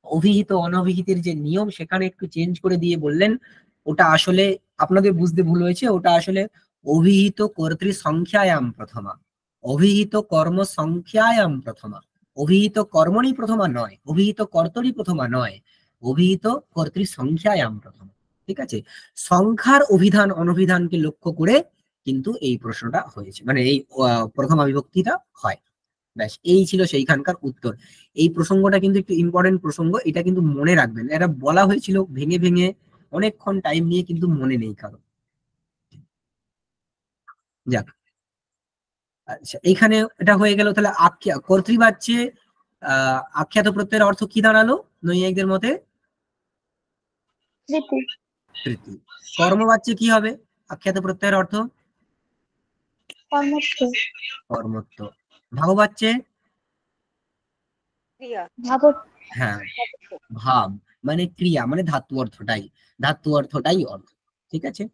অভিহিত অনভিহিতের যে নিয়ম, সেখানে একটু চেঞ্জ করে দিয়ে বললেন ওটা আসলে আপনাদের বুঝতে ভুল হয়েছে, ওটা আসলে অভিহিত কর্তৃ সংখ্যায়াম প্রথমা, অভিহিত কর্ম সংখ্যায়াম প্রথমা। অভিহিত কর্মণি প্রথমা নয়, অভিহিত কর্তরি প্রথমা নয়, অভিহিত কর্তৃ সংখ্যায়াম প্রথমা। ঠিক আছে, সংখ্যার অভিধান অনভিধানকে লক্ষ্য করে কিন্তু এই প্রশ্নটা হয়েছে, মানে এই প্রথমা বিভক্তিটা হয়। ব্যাস, এই ছিল সেইখানকার উত্তর। এই প্রসঙ্গটা কিন্তু একটু ইম্পর্টেন্ট প্রসঙ্গ, এটা কিন্তু মনে রাখবেন। এটা বলা হয়েছিল ভেঙে ভেঙে অনেকক্ষণ টাইম নিয়ে, কিন্তু মনে নেই কারো। যাক, আচ্ছা, এইখানে এটা হয়ে গেল। তাহলে আখ্যা কর্তৃবাচ্যে আখ্যাত প্রত্যয়ের অর্থ কি দাঁড়ালো নৈয়ায়িকদের মতে? প্রীতি। তৃতীয়। কর্মবাচ্যে কি হবে আখ্যাত প্রত্যয়ের অর্থ? কর্মত্ব। কর্মত্ব। ভাববাচ্যে? ভাব। হ্যাঁ, ভাব মানে ক্রিয়া, মানে ধাতু অর্থটাই, ধাতু অর্থটাই অর্থ। ঠিক আছে,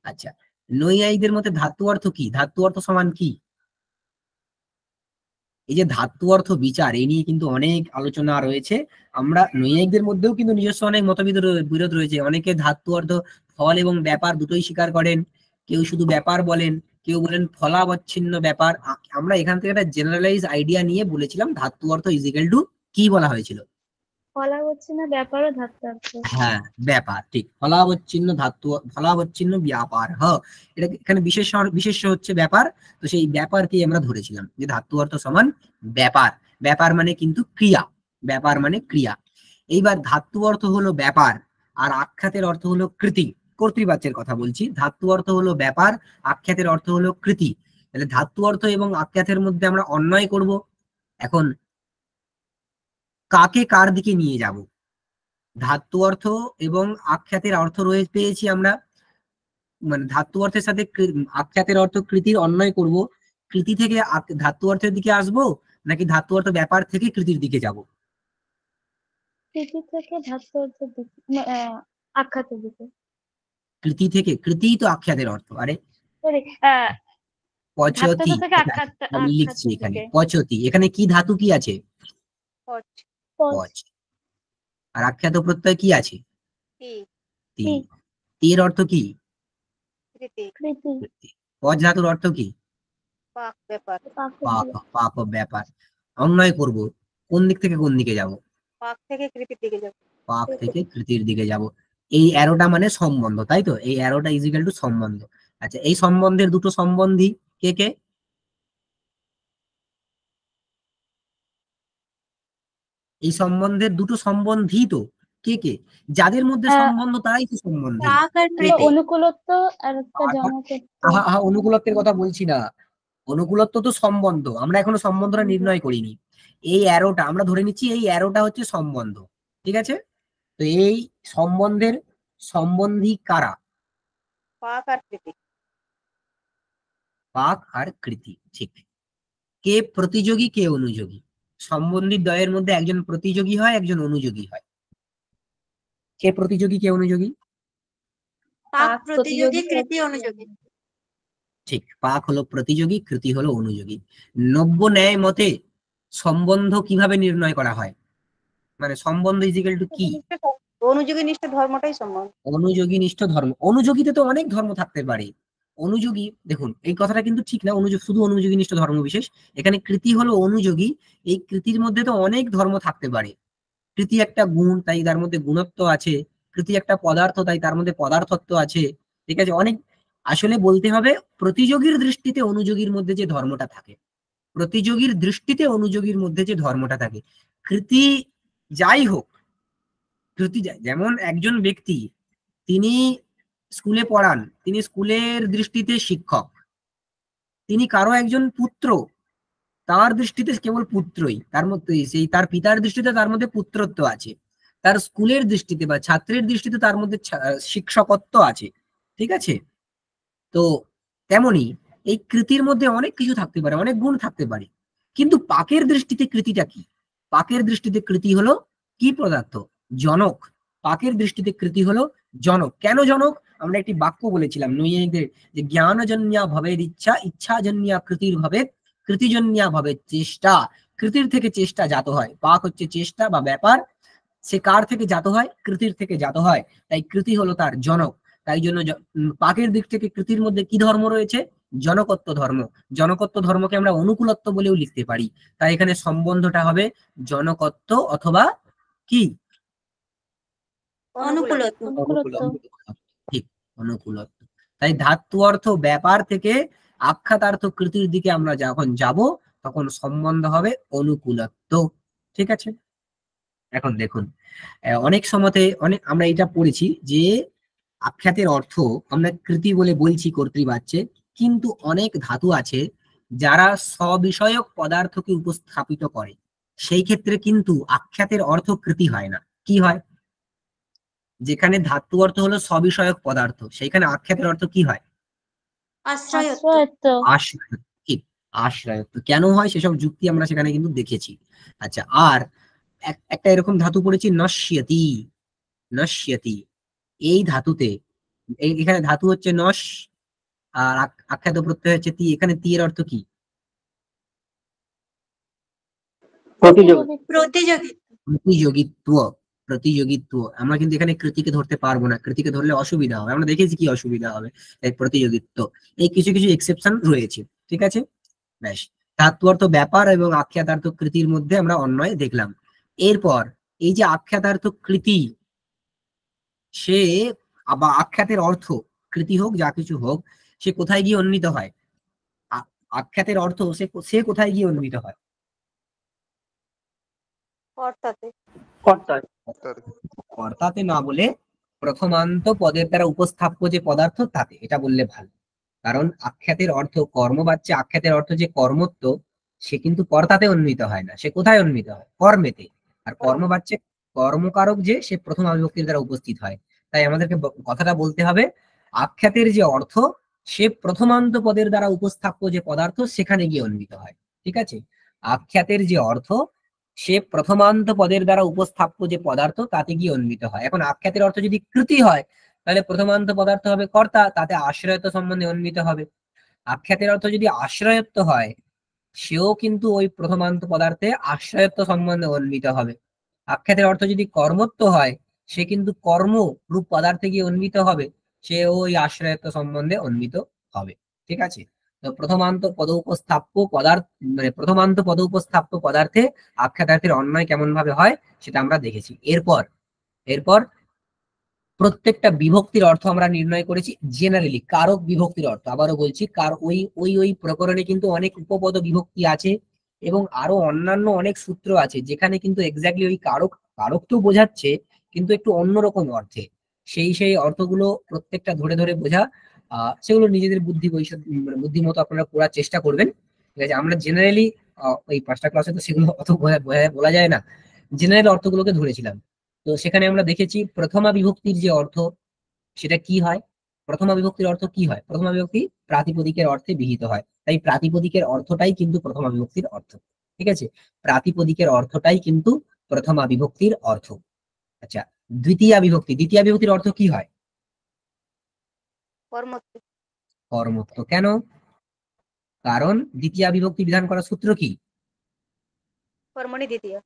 আচ্ছা, নৈয়ায়িকদের মতে ধাতু অর্থ কি? ধাতু অর্থ সমান কি? এই যে ধাতু অর্থ বিচার, এই নিয়ে কিন্তু অনেক আলোচনা রয়েছে। আমরা নৈয়ায়িকদের মধ্যেও কিন্তু নিজস্ব অনেক বিরোধ রয়েছে। অনেকে ধাতু অর্থ ফল এবং ব্যাপার দুটোই স্বীকার করেন, কেউ শুধু ব্যাপার বলেন, কেউ বলেন ফলাবচ্ছিন্ন ব্যাপার। আমরা এখান থেকে একটা জেনারেলাইজ আইডিয়া নিয়ে বলেছিলাম ধাতু অর্থ ইজিক্যাল টু কি বলা হয়েছিল? ফলাবচ্ছিন্ন ব্যাপার ও ধাতু অর্থ। হ্যাঁ, ব্যাপার, ঠিক, ফলাবচ্ছিন্ন ধাতু, ফলাবচ্ছিন্ন ব্যাপার। হ্যাঁ, এটা এখানে বিশেষ হচ্ছে ব্যাপার। তো সেই ব্যাপারকে আমরা ধরেছিলাম যে ধাতু অর্থ সমান ব্যাপার। ব্যাপার মানে কিন্তু ক্রিয়া, ব্যাপার মানে ক্রিয়া। এইবার ধাতু অর্থ হলো ব্যাপার আর আখ্যাতের অর্থ হলো কৃতি। কর্তৃবাচ্যের কথা বলছি। ধাতু অর্থ হলো ব্যাপার, আখ্যাতের অর্থ হলো কৃতি। তাহলে ধাতু অর্থ এবং আখ্যাতের মধ্যে আমরা অন্বয় করব। এখন কাকে কার দিকে নিয়ে যাব? ধাতু অর্থ এবং আখ্যাতের অর্থ পেয়েছি আমরা, মানে ধাতু অর্থের সাথে আখ্যাতের অর্থ কৃতির অন্বয় করব। কৃতি থেকে ধাতু অর্থের দিকে আসবো, নাকি ধাতু অর্থ ব্যাপার থেকে কৃতির দিকে যাব? প্রীতি থেকে ধাতু অর্থের দিকে, আখ্যাতের দিকে। কৃতি থেকে, কৃতিই তো আখ্যাতের অর্থ। আরে সরি, পচতি, থেকে আমি লিখছি আখ্যাতের এখানে দিকে। পচতি। এখানে কি ধাতু কি আছে? পচ। পচ। আর আখ্যাত প্রত্যয় কি আছে? তি। তি। তীর অর্থ কি? কৃতি। কৃতি। পচ ধাতুর অর্থ কি? পাক। পাক, ব্যাপার। অন্বয় করব, কোন দিক থেকে কোন দিকে যাব? পাক থেকে কৃতির দিকে যাব। পাক থেকে কৃতির দিকে যাব। এই অ্যারোটা মানে সম্বন্ধ, তাই তো? এই অ্যারোটা ইজিক্যাল টু সম্বন্ধ। আচ্ছা, এই সম্বন্ধের দুটো সম্বন্ধী কে কে? এই সম্বন্ধের দুটো সম্বন্ধী তো কে কে? যাদের মধ্যে সম্বন্ধ তারাই তো সম্বন্ধী। অনুকূলত্ব আর একটা জনকত্ব। অনুকূলত্বের কথা বলছি না, অনুকূলত্ব তো সম্বন্ধ, আমরা এখনো সম্বন্ধটা নির্ণয় করিনি। এই অ্যারোটা আমরা ধরে নিচ্ছি, এই অ্যারোটা হচ্ছে সম্বন্ধ। ঠিক আছে, তো এই সম্বন্ধের সম্বন্ধী কারা? পাক আর কৃতি। পাক আর কৃতি, ঠিক। কে প্রতিযোগী, কে অনুযোগী? সম্বন্ধী দ্বয়ের মধ্যে একজন প্রতিযোগী হয়, একজন অনুযোগী হয়। কে প্রতিযোগী, কে অনুযোগী? পাক প্রতিযোগী, কৃতি অনুযোগী। ঠিক, পাক হলো প্রতিযোগী, কৃতি হলো অনুযোগী। নব্য ন্যায় মতে সম্বন্ধ কিভাবে নির্ণয় করা হয়, মানে সম্বন্ধ ইজিক্যাল টু কি? অনুযোগী নিষ্ঠ ধর্মটাই সম্ভব। অনুযোগী নিষ্ঠ ধর্ম। অনুযোগীতে তো অনেক ধর্ম থাকতে পারে। অনুযোগী, দেখুন এই কথাটা কিন্তু ঠিক না, অনুযোগ শুধু অনুযোগী নিষ্ঠ ধর্ম বিশেষ। এখানে কৃতি হলো অনুযোগী, এই কৃতির মধ্যে তো অনেক ধর্ম থাকতে পারে। কৃতি একটা গুণ, তাই তার মধ্যে গুণত্ব আছে। কৃতি একটা পদার্থ, তাই তার মধ্যে পদার্থত্ব আছে। ঠিক আছে, অনেক, আসলে বলতে হবে প্রতিযোগীর দৃষ্টিতে অনুযোগীর মধ্যে যে ধর্মটা থাকে, প্রতিযোগীর দৃষ্টিতে অনুযোগীর মধ্যে যে ধর্মটা থাকে। কৃতি যাই হোক, কৃতি যেমন একজন ব্যক্তি, তিনি স্কুলে পড়ান, তিনি স্কুলের দৃষ্টিতে শিক্ষক, তিনি কারো একজন পুত্র, তার দৃষ্টিতে কেবল পুত্রই, তার মধ্যে সেই তার পিতার দৃষ্টিতে তার মধ্যে পুত্রত্ব আছে, তার স্কুলের দৃষ্টিতে বা ছাত্রের দৃষ্টিতে তার মধ্যে শিক্ষকত্ব আছে। ঠিক আছে, তো তেমনি এই কৃতির মধ্যে অনেক কিছু থাকতে পারে, অনেক গুণ থাকতে পারে, কিন্তু পাকের দৃষ্টিতে কৃতিটা কি? পাকের দৃষ্টিতে কৃতি হলো কি পদার্থ? জনক। পাকের দৃষ্টিতে কৃতি হলো জনক। কেন জনক? আমরা একটি বাক্য বলেছিলাম নৈয়ায়িকদের, যে জ্ঞানজন্যা ভবের ইচ্ছা, ইচ্ছাজন্যা কৃতির ভবের, কৃতিজন্যা ভবের চেষ্টা। কৃতির থেকে চেষ্টা জাত হয়, পাক হচ্ছে চেষ্টা বা ব্যাপার, সে কার থেকে জাত হয়? কৃতির থেকে জাত হয়, তাই কৃতি হলো তার জনক। তাই জন্য পাকের দিক থেকে কৃতির মধ্যে কি ধর্ম রয়েছে? জনকত্ব ধর্ম। জনকত্ব ধর্মকে আমরা অনুকূলত্ব বলেও লিখতে পারি, তাই এখানে সম্বন্ধটা হবে জনকত্ব অথবা কি? অনুকূলত্ব। ঠিক, অনুকূলত্ব। তাই ধাতু অর্থ ব্যাপার থেকে আখ্যাতার্থ কৃতির দিকে আমরা যখন যাব, তখন সম্বন্ধ হবে অনুকূলত্ব। ঠিক আছে, এখন দেখুন, অনেক সময়তে আমরা এটা পড়েছি যে আখ্যাতের অর্থ আমরা কৃতি বলে বলছি কর্তৃবাচ্যে, কিন্তু অনেক ধাতু আছে যারা স্ববিষয়ক পদার্থকে উপস্থাপিত করে, সেই ক্ষেত্রে কিন্তু আখ্যাতের অর্থ কৃতি হয় না। কি হয়? যেখানে ধাতু অর্থ হলো স্ববিষয়ক পদার্থ, সেইখানে আখ্যাতের অর্থ কি হয়? আশ্রয়ত্ব। আশ্রয়। ঠিক, আশ্রয়ত্ব। কেন হয় সেসব যুক্তি আমরা সেখানে কিন্তু দেখেছি। আচ্ছা, আর একটা এরকম ধাতু পড়েছি নশ্যতি। নশ্যতি, এই ধাতুতে, এখানে ধাতু হচ্ছে নশ, আর আখ্যাত প্রত্যয় হচ্ছে তি। এখানে তি এর অর্থ কি? প্রতিযোগী। প্রতিযোগিত্ব। প্রতিযোগিত্ব। আমরা কিন্তু এখানে কৃতিকে ধরতে পারবো না, কৃতিকে ধরলে অসুবিধা হবে, আমরা দেখেছি কি অসুবিধা হবে। তাই প্রতিযোগিত্ব, এই কিছু কিছু এক্সেপশন রয়েছে। ঠিক আছে, ব্যাস। ধাতু অর্থ ব্যাপার এবং আখ্যাতার্থ কৃতির মধ্যে আমরা অন্বয় দেখলাম। এরপর এই যে আখ্যাতার্থ কৃতি, সে বা আখ্যাতের অর্থ, কৃতি হোক যা কিছু হোক, সে কোথায় গিয়ে উন্নীত হয়? আখ্যাতের অর্থ সে কোথায় গিয়ে উন্নীত হয়? কর্তাতে। কর্তায়। কর্তাতে না বলে প্রথমান্ত পদের দ্বারা উপস্থাপ্য যে পদার্থ তাতে, এটা বললে ভালো। কারণ আখ্যাতের অর্থ কর্মবাচ্যে, আখ্যাতের অর্থ যে কর্মত্ব, সে কিন্তু কর্তাতে উন্নীত হয় না, সে কোথায় উন্নীত হয়? কর্মেতে। আর কর্মবাচ্যে কর্মকারক যে, সে প্রথম বিভক্তির দ্বারা উপস্থিত হয়। তাই আমাদেরকে কথাটা বলতে হবে, আখ্যাতের যে অর্থ, সে প্রথমান্ত পদের দ্বারা উপস্থাপ্য যে পদার্থ, সেখানে গিয়ে উন্নীত হয়। ঠিক আছে, আখ্যাতের যে অর্থ, সে প্রথমান্ত পদের দ্বারা উপস্থাপ্য যে পদার্থ, তাতে গিয়ে উন্নীত হয়। এখন আখ্যাতের অর্থ যদি কৃতি হয়, তাহলে প্রথমান্ত পদার্থ হবে কর্তা, তাতে আশ্রয়ত্ব সম্বন্ধে উন্নীত হবে। আখ্যাতের অর্থ যদি আশ্রয়ত্ব হয়, সেও কিন্তু ওই প্রথমান্ত পদার্থে আশ্রয়ত্ব সম্বন্ধে উন্নীত হবে। আখ্যাতের অর্থ যদি কর্মত্ব হয়, সে কিন্তু কর্ম রূপ পদার্থে গিয়ে উন্নীত হবে, সে ওই আশ্রয়ত্ব সম্বন্ধে উন্নীত হবে। ঠিক আছে, তো প্রথমান্ত পদ উপস্থাপ্য পদার্থ, মানে প্রথমান্ত পদ উপস্থাপ্য পদার্থে আখ্যাতার্থের অন্বয় কেমন ভাবে হয় সেটা আমরা দেখেছি। এরপর এরপর প্রত্যেকটা বিভক্তির অর্থ আমরা নির্ণয় করেছি জেনারেলি। কারক বিভক্তির অর্থ আবারও বলছি, ওই ওই ওই প্রকরণে কিন্তু অনেক উপপদ বিভক্তি আছে এবং আরো অন্যান্য অনেক সূত্র আছে, যেখানে কিন্তু এক্স্যাক্টলি ওই কারক, কারক তো বোঝাচ্ছে কিন্তু একটু অন্যরকম অর্থে। সেই অর্থগুলো প্রত্যেকটা ধরে ধরে বোঝা, সেগুলো নিজেদের বুদ্ধি মতো আপনারা করার চেষ্টা করবেন। ঠিক আছে, আমরা জেনারেলি ওই 5টা ক্লাসে তো সেগুলো অত বলা যায় না, জেনারেল অর্থগুলোকে ধরেছিলাম। তো সেখানে আমরা দেখেছি প্রথমা বিভক্তির যে অর্থ, সেটা কি হয়? প্রথমা বিভক্তির অর্থ কি হয়? প্রথমা বিভক্তি প্রাতিপদিকের অর্থে বিহিত হয়, তাই প্রাতিপদিকের অর্থটাই কিন্তু প্রথমা বিভক্তির অর্থ। ঠিক আছে, প্রাতিপদিকের অর্থটাই কিন্তু প্রথমা বিভক্তির অর্থ। আচ্ছা, দ্বিতীয়া বিভক্তি, দ্বিতীয়া বিভক্তির অর্থ কি হয়? কর্মত্ব। কর্মত্ব। কেন? কারণ দ্বিতীয়া বিভক্তি বিধান করার সূত্র কি? কর্মণি দ্বিতীয়।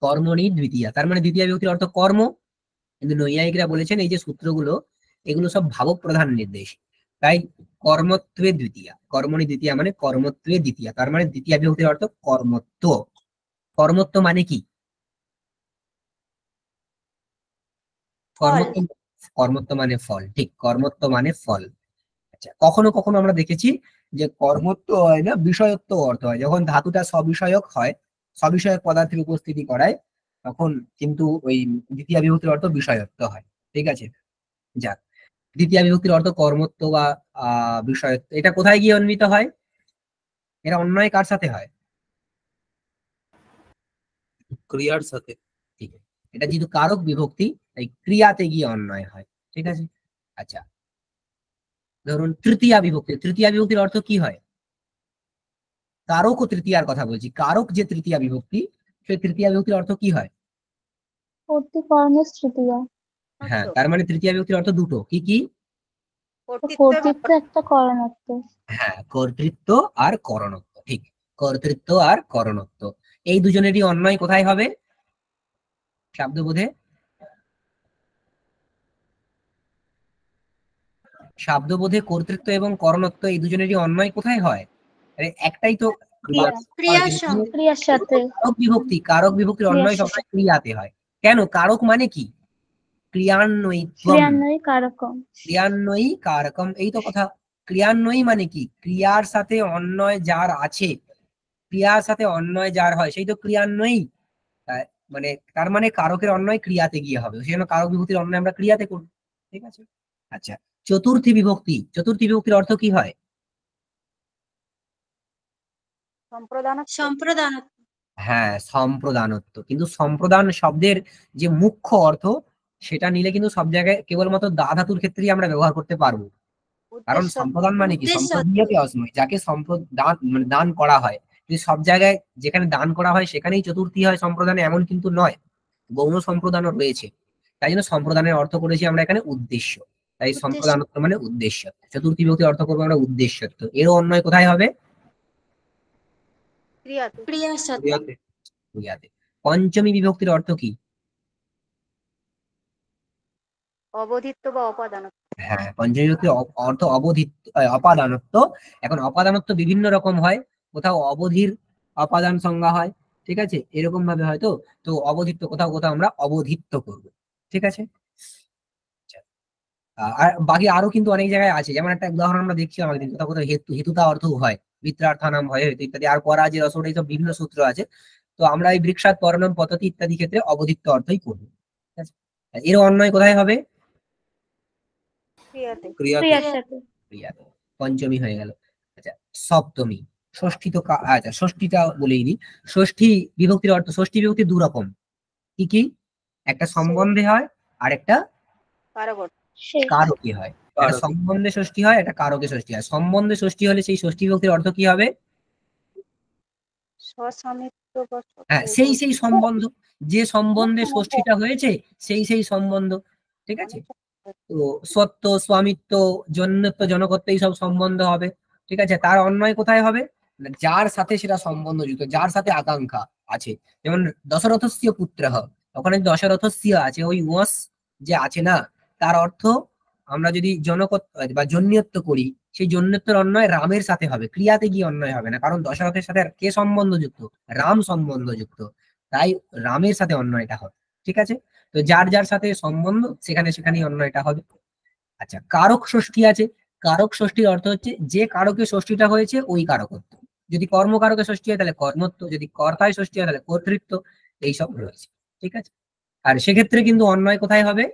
কর্মণি দ্বিতীয়া, তার মানে দ্বিতীয় বিভক্তির অর্থ কর্ম। কিন্তু নৈয়ায়িকরা বলেছেন এই যে সূত্রগুলো, এগুলো সব ভাবক প্রধান নির্দেশ, তাই কর্মত্বে দ্বিতীয়া, কর্মণি দ্বিতীয়া মানে কর্মত্বে দ্বিতীয়া, তার মানে দ্বিতীয় বিভক্তির অর্থ কর্মত্ব। কর্মত্ব মানে কি? কর্মত্ব, কর্মত্ব মানে ফল, ঠিক, কর্মত্ব মানে ফল। আচ্ছা, কখনো কখনো আমরা দেখেছি যে কর্মত্ব হয় না, বিষয়ত্ব অর্থ হয়। যখন ধাতুটা সবিষয়ক হয়, সবিষয়ক পদার্থের উপস্থিতি করায়, তখন কিন্তু ওই দ্বিতীয় বিভক্তির অর্থ বিষয়ত্ব হয়। ঠিক আছে, যাক, দ্বিতীয় বিভক্তির অর্থ কর্মত্ব বা বিষয়ত্ব, এটা কোথায় গিয়ে অন্বিত হয়? এরা অন্যয় কার সাথে হয়? ক্রিয়ার সাথে। ঠিক আছে, এটা যেহেতু কারক বিভক্তি তাই ক্রিয়াতে গিয়ে অন্যয় হয়। ঠিক আছে, আচ্ছা, ধরুন তৃতীয়া বিভক্তি, তৃতীয়া বিভক্তির অর্থ কি হয়? কারক ও তৃতীয়ার কথা বলছি, কারক যে তৃতীয়া বিভক্তি, সেই তৃতীয়া বিভক্তির অর্থ কি হয়? কর্তৃকর্ণের তৃতীয়া। হ্যাঁ, তার মানে তৃতীয়া বিভক্তির অর্থ দুটো, কি কি? কর্তৃত্ব একটা করণত্ব। হ্যাঁ, কর্তৃত্ব আর করণত্ব, ঠিক, কর্তৃত্ব আর করণত্ব, এই দুজনেরই অন্যয় কোথায় হবে শব্দবোধে? শব্দবোধে কর্তৃত্ব এবং করণত্ব এই দুজনেরই অন্যয় কোথায় হয়? আরে একটাই তো ক্রিয়ার সঙ্গে। ক্রিয়ার সাথে। কারক বিভক্তি, কারক বিভক্তির অন্যয় সবসময় ক্রিয়াতে হয়। কেন? কারক মানে কি? ক্রিয়ান্বয়িত্বম, ক্রিয়ান্বয়ী কারকম। ক্রিয়ান্বয়ী কারকম, এই তো কথা। ক্রিয়ান্বয়ী মানে কি? ক্রিয়ার সাথে অন্যয় যার আছে, ক্রিয়ার সাথে অন্যয় যার হয় সেই তো ক্রিয়ান্বয়ী। মানে তার মানে কারকের অন্যয় ক্রিয়াতে গিয়ে হবে, সেই জন্য কারক বিভক্তির অন্যয় আমরা ক্রিয়াতে করব। ঠিক আছে, আচ্ছা, চতুর্থী বিভক্তি, চতুর্থী বিভক্তির অর্থ কি হয়? সম্প্রদান। সম্প্রদান। হ্যাঁ, সম্প্রদানত্ব। কিন্তু সম্প্রদান শব্দের যে মুখ্য অর্থ, সেটা নিলে কিন্তু সব জায়গায় কেবলমাত্র দা ধাতুর ক্ষেত্রেই আমরা ব্যবহার করতে পারবো। কারণ সম্প্রদান মানে কি? উদ্দেশ্য। সম্প্রদায়তে অসময়, যাকে সম্প্রদান মানে দান করা হয়। যদি সব জায়গায় যেখানে দান করা হয় সেখানেই চতুর্থী হয় সম্প্রদানে, এমন কিন্তু নয়, গৌণ সম্প্রদানও রয়েছে। তাই জন্য সম্প্রদানের অর্থ করেছি আমরা এখানে উদ্দেশ্য, তাই সম্প্রদানত্ব মানে উদ্দেশ্য। চতুর্থী বিভক্তির অর্থ করবো আমরা উদ্দেশ্যত্ব, এরও অন্যয় কোথায় হবে? ক্রিয়াতে। ক্রিয়ার সাথে। ক্রিয়াতে। ক্রিয়াতে। পঞ্চমী বিভক্তির অর্থ কি? অবধিত্ব বা অপাদান। হ্যাঁ, পঞ্চমী বিভক্তির অর্থ অবধিত্ব, অপাদানত্ব। এখন অপাদানত্ব বিভিন্ন রকম হয়, কোথাও অবধির অপাদান সংজ্ঞা হয়, ঠিক আছে, এরকম ভাবে হয়তো। তো অবধিত্ব কোথাও কোথাও আমরা অবধিত্ব করব। ঠিক আছে, আচ্ছা, আর বাকি আরো কিন্তু অনেক জায়গায় আছে, যেমন একটা উদাহরণ আমরা দেখছিলাম একদিন, কোথাও কোথাও হেতু, হেতুতা অর্থ হয়, বিত্রার্থানাম হয় হেতু ইত্যাদি, আর পরাজের রসড, এইসব বিভিন্ন সূত্র আছে। তো আমরা এই বৃক্ষাৎ পরণম পদ্ধতি ইত্যাদি ক্ষেত্রে অবধিত্ব অর্থই করবো। ঠিক আছে, এর অন্যয় কোথায় হবে? ক্রিয়াতে। ক্রিয়াতে। ক্রিয়ার সাথে। ক্রিয়াতে। পঞ্চমী হয়ে গেল। আচ্ছা, সপ্তমী, ষষ্ঠী তো আচ্ছা, ষষ্ঠীটা বলেই দিই। ষষ্ঠী বিভক্তির অর্থ, ষষ্ঠী বিভক্তি দু রকম, কি কি? একটা সম্বন্ধে হয় আর একটা কারক। কারকে হয়। একটা সম্বন্ধে ষষ্ঠী হয়, একটা কারকে ষষ্ঠী হয়। সম্বন্ধে ষষ্ঠী হলে সেই ষষ্ঠী বিভক্তির অর্থ কি হবে? স্বস্বামিত্ব বা হ্যাঁ, সেই সেই সম্বন্ধ, যে সম্বন্ধে ষষ্ঠীটা হয়েছে সেই সেই সম্বন্ধ। ঠিক আছে, তো সত্য, স্বামিত্ব, জন্যত্ব, জনকত্ব, এইসব সম্বন্ধ হবে। ঠিক আছে, তার অন্যয় কোথায় হবে? না, যার সাথে সেটা সম্বন্ধ যুক্ত, যার সাথে আকাঙ্ক্ষা আছে। যেমন দশরথস্য পুত্র, ওখানে দশরথস্য আছে, ওই ওয়াস যে আছে না, তার অর্থ আমরা যদি জনকত্ব বা জন্যত্ব করি, সেই জন্যত্বের অন্যয় রামের সাথে হবে, ক্রিয়াতে গিয়ে অন্যয় হবে না, কারণ দশরথের সাথে কে সম্বন্ধ যুক্ত? রাম সম্বন্ধ যুক্ত, তাই রামের সাথে অন্যয়টা হবে। ঠিক আছে, তো যার যার সাথে সম্বন্ধ সেখানে সেখানেই অন্যয়টা হবে। আচ্ছা, কারক ষষ্ঠী আছে। কারক ষষ্ঠীর অর্থ হচ্ছে যে কারকে ষষ্ঠীটা হয়েছে ওই কারকত্ব। যদি কর্মকারকে ষষ্ঠী হয় তাহলে কর্মত্ব, যদি কর্তায় ষষ্ঠী হয় তাহলে কর্তৃত্ব, এইসব রয়েছে। ঠিক আছে, আর সেক্ষেত্রে কিন্তু অন্যয় কোথায় হবে?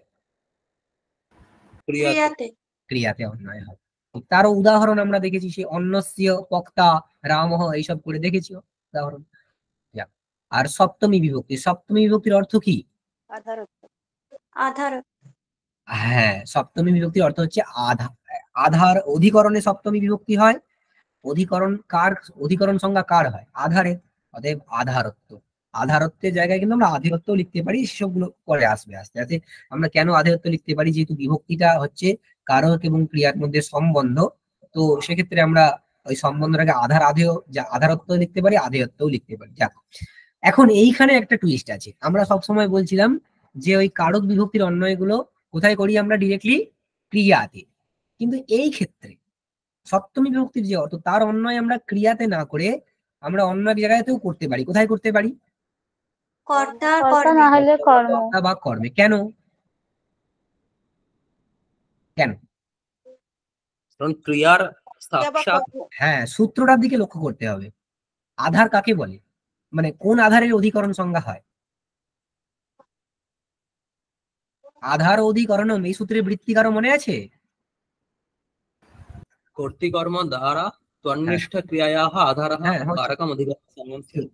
ক্রিয়াতে। ক্রিয়াতে অন্যয় হবে। তারও উদাহরণ আমরা দেখেছি, সেই অন্নস্য পক্তা রামহ, এইসব করে দেখেছি উদাহরণ। যাক, আর সপ্তমী বিভক্তি, সপ্তমী বিভক্তির অর্থ কি? আধার। আধার। হ্যাঁ, সপ্তমী বিভক্তির অর্থ হচ্ছে আধার। আধার অধিকরণে সপ্তমী বিভক্তি হয়। অধিকরণ কার, অধিকরণ সংজ্ঞা কার হয়? আধারে, অতএব আধারত্ব। আধারত্বের জায়গায় কিন্তু আমরা আধিরত্ব লিখতে পারি, সেসবগুলো পরে আসবে আস্তে আস্তে। আমরা কেন আধিরত্ব লিখতে পারি? যেহেতু বিভক্তিটা হচ্ছে কারক এবং ক্রিয়ার মধ্যে সম্বন্ধ, তো সেক্ষেত্রে আমরা ওই সম্বন্ধের আগে আধার আধেয় আধারত্ব লিখতে পারি, আধেয়ত্বও লিখতে পারি। যাক, এখন এইখানে একটা টুইস্ট আছে। আমরা সবসময় বলছিলাম যে ওই কারক বিভক্তির অন্বয়গুলো কোথায় করি আমরা? ডিরেক্টলি ক্রিয়াতে। কিন্তু এই ক্ষেত্রে সপ্তমী বিভক্তির যে অর্থ, তার অন্বয় আমরা ক্রিয়াতে না করে আমরা অন্য এক জায়গাতেও করতে পারি। কোথায় করতে পারি? কর্তা আর কর্তা কর্মে। না হলে কর্ম। কর্তা বা কর্মে। কেন? কেন? কারণ ক্রিয়ার ক্রিয়া বা সাক্ষাৎ কর্ম। হ্যাঁ, সূত্রটার দিকে লক্ষ্য করতে হবে। আধার কাকে বলে, মানে কোন আধারের অধিকরণ সংজ্ঞা হয়? আধার অধিকরণম, এই সূত্রের বৃত্তি কারো মনে আছে? কর্তৃকর্ম দ্বারা ত্বন্নিষ্ঠ ক্রিয়ায়াः আধারः হ্যাঁ, হচ্ছে। কারকম অধিকরণ সংজ্ঞম স্যাৎ।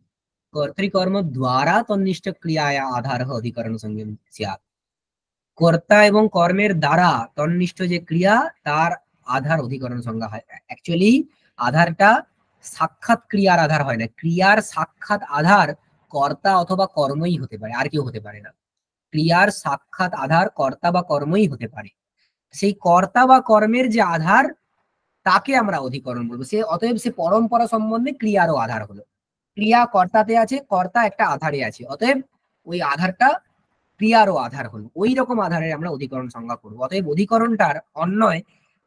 কর্তৃকর্ম দ্বারা তন্নিষ্ঠ ক্রিয়ায়া আধারः অধিকরণ সংজ্ঞম স্যাৎ। কর্তা এবং কর্মের দ্বারা তন্নিষ্ঠ যে ক্রিয়া, তার আধার অধিকরণ সংজ্ঞা হয়। অ্যাকচুয়ালি আধারটা সাক্ষাৎ ক্রিয়ার আধার হয় না, ক্রিয়ার সাক্ষাৎ আধার কর্তা অথবা কর্মই হতে পারে, আর কেউ হতে পারে না। ক্রিয়ার সাক্ষাৎ আধার কর্তা বা কর্মই হতে পারে। সেই কর্তা বা কর্মের যে আধার, তাকে আমরা অধিকরণ বলবো। সে অতএব সে পরম্পরা সম্বন্ধে ক্রিয়ারও আধার হলো। ক্রিয়া কর্তাতে আছে, কর্তা একটা আধারে আছে, অতএব ওই আধারটা ক্রিয়ারও আধার হলো। ওই রকম আধারের আমরা অধিকরণ সংজ্ঞা করবো। অতএব অধিকরণটার অন্বয়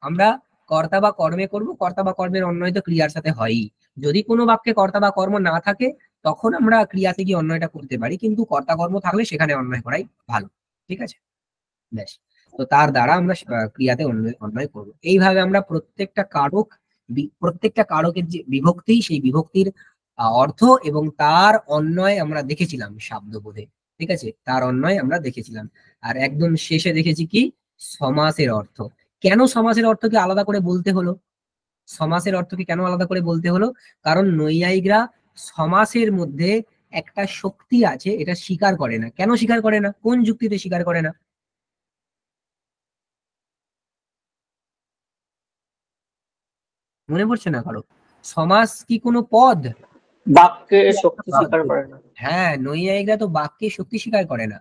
আমরা কর্তা বা কর্মে করব। কর্তা বা কর্মের অন্বয় তো ক্রিয়ার সাথে হয়ই। যদি কোনো বাক্যে কর্তা বা কর্ম না থাকে, তখন আমরা ক্রিয়াতে গিয়ে অন্বয়টা করতে পারি, কিন্তু কর্তা কর্ম থাকলে সেখানে অন্বয় করাই ভালো। ঠিক আছে, বেশ। তো তার দ্বারা আমরা ক্রিয়াতে অন্বয় করব। এইভাবে আমরা প্রত্যেকটা কারক, প্রত্যেকটা কারকের যে বিভক্তি, সেই বিভক্তির অর্থ এবং তার অন্বয় আমরা দেখেছিলাম শব্দবোধে। ঠিক আছে, তার অন্বয় আমরা দেখেছিলাম। আর একদম শেষে দেখেছি কি? সমাসের অর্থ। কেন সমাসের অর্থকে আলাদা করে বলতে হলো? সমাসের অর্থকে কেন আলাদা করে বলতে হলো? কারণ নৈয়ায়িকরা সমাসের মধ্যে একটা শক্তি আছে, এটা স্বীকার করে না। কেন স্বীকার করে না? কোন যুক্তিতে স্বীকার করে না? মনে পড়ছে না কারো? সমাস কি কোনো পদ? বাক্যে শক্তি স্বীকার করে না। হ্যাঁ, নৈয়ায়িকরা তো বাক্যে শক্তি স্বীকার করে না।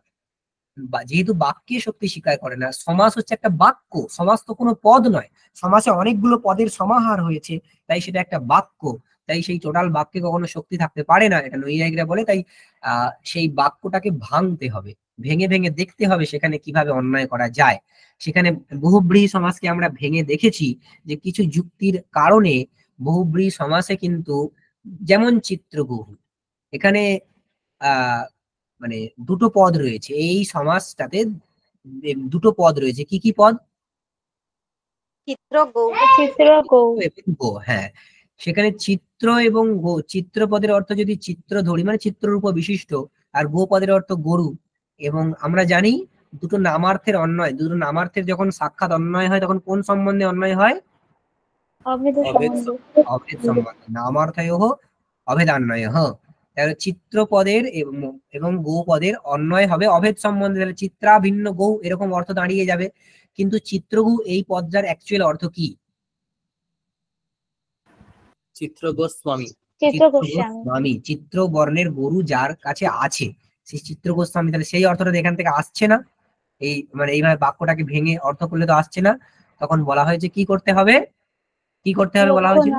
যেহেতু বাক্যে শক্তি স্বীকার করে না, সমাস হচ্ছে একটা বাক্য, সমাস তো কোনো পদ নয়। সমাসে অনেকগুলো পদের সমাহার হয়েছে, তাই সেটা একটা বাক্য। তাই সেই টোটাল বাক্যে কখনো শক্তি থাকতে পারে না, এটা নৈয়ায়িকরা বলে। তাই সেই বাক্যটাকে ভাঙতে হবে, ভেঙে ভেঙে দেখতে হবে সেখানে কিভাবে অন্যায় করা যায়। সেখানে বহুব্রীহি সমাসকে আমরা ভেঙে দেখেছি যে কিছু যুক্তির কারণে বহুব্রীহি সমাসে কিন্তু, যেমন চিত্রগুহু, এখানে মানে দুটো পদ রয়েছে এই সমাসটাতে। দুটো পদ রয়েছে, কি কি পদ? চিত্র গৌ। চিত্র গৌ। এবং গো, হ্যাঁ। সেখানে চিত্র এবং গো, চিত্র পদের অর্থ যদি চিত্র ধরি মানে চিত্ররূপ বিশিষ্ট, আর গো পদের অর্থ গরু। এবং আমরা জানি দুটো নামার্থের অন্বয়, দুটো নামার্থের যখন সাক্ষাৎ অন্বয় হয়, তখন কোন সম্বন্ধে অন্বয় হয়? অভেদ অভেদ সম্বন্ধে। অভেদ সম্বন্ধে। নামার্থয়োঃ অভেদান্বয়ঃ। তাহলে চিত্র পদের এবং গো পদের অন্বয় হবে অভেদ সম্বন্ধে। তাহলে চিত্রা ভিন্ন গৌ, এরকম অর্থ দাঁড়িয়ে যাবে। কিন্তু চিত্রগু এই পদটার অ্যাকচুয়াল অর্থ কি? চিত্র গোস্বামী। চিত্র গোস্বামী। গোস্বামী, চিত্র বর্ণের গরু যার কাছে আছে, সেই চিত্র গোস্বামী। তাহলে সেই অর্থটা এখান থেকে আসছে না। এই মানে এইভাবে বাক্যটাকে ভেঙে অর্থ করলে তো আসছে না। তখন বলা হয়েছে কি করতে হবে? কি করতে হবে বলা হয়েছিল?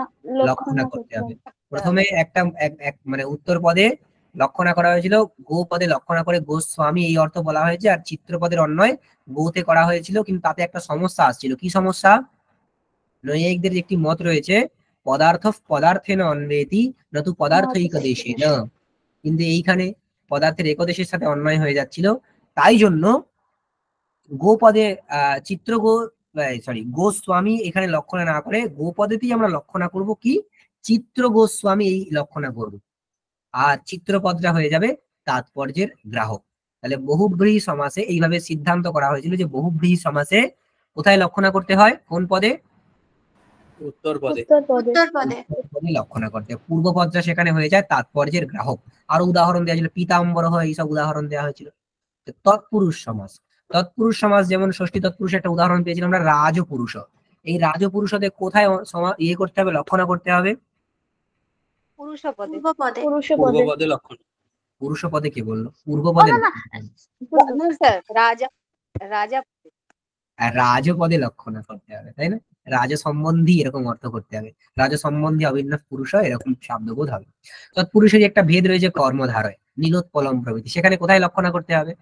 লক্ষণা করতে হবে। প্রথমে একটা মানে উত্তর পদে লক্ষণা করা হয়েছিল, গো পদে লক্ষণা করে গোস্বামী এই অর্থ বলা হয়েছে। আর চিত্র পদের অন্বয় গোতে করা হয়েছিল, কিন্তু তাতে একটা সমস্যা আসছিল। কি সমস্যা? নৈয়ায়িকদের একটি মত রয়েছে, পদার্থ পদার্থে না অন্বেতি নতু পদার্থৈক দেশে না। কিন্তু এইখানে পদার্থের একদেশের সাথে অন্যায় হয়ে যাচ্ছিল। তাই জন্য গো পদে চিত্র গো, সরি, গোস্বামী এখানে লক্ষণা না করে গো পদেতেই আমরা লক্ষণা করব কি? চিত্র গোস্বামী এই লক্ষণা করব। আর চিত্রপদটা হয়ে যাবে তাৎপর্যের গ্রাহক। তাহলে বহুব্রীহি সমাসে এইভাবে সিদ্ধান্ত করা হয়েছিল যে বহুব্রীহি সমাসে কোথায় লক্ষণা করতে হয়? কোন পদে? উত্তর পদে। উত্তর পদে। পদে লক্ষণা করতে। পূর্ব পদটা সেখানে হয়ে যায় তাৎপর্যের গ্রাহক। আরো উদাহরণ দেওয়া ছিল, পীতাম্বর হয়, এইসব উদাহরণ দেওয়া হয়েছিল। তৎপুরুষ সমাস, তৎপুরুষ সমাস যেমন ষষ্ঠী তৎপুরুষ একটা উদাহরণ পেয়েছিলাম আমরা, রাজপুরুষ। এই রাজপুরুষতে কোথায় ইয়ে করতে হবে, লক্ষণা করতে হবে? পুরুষ পদে। পূর্ব পদে। পুরুষ পূর্ব পদে। পদে লক্ষণ। পুরুষ পদে কে বললো? পূর্ব পদে। না, স্যার রাজা, রাজা আর রাজপদে লক্ষণা করতে হবে, তাই না? রাজসম্বন্ধী এরকম অর্থ করতে হবে, রাজসম্বন্ধী অভিন্নব পুরুষ এরকম শব্দবোধ হবে। তৎপুরুষের একটা ভেদ রয়েছে কর্মধারয়, নীলোৎপলম প্রভৃতি, সেখানে কোথায় লক্ষণা করতে হবে?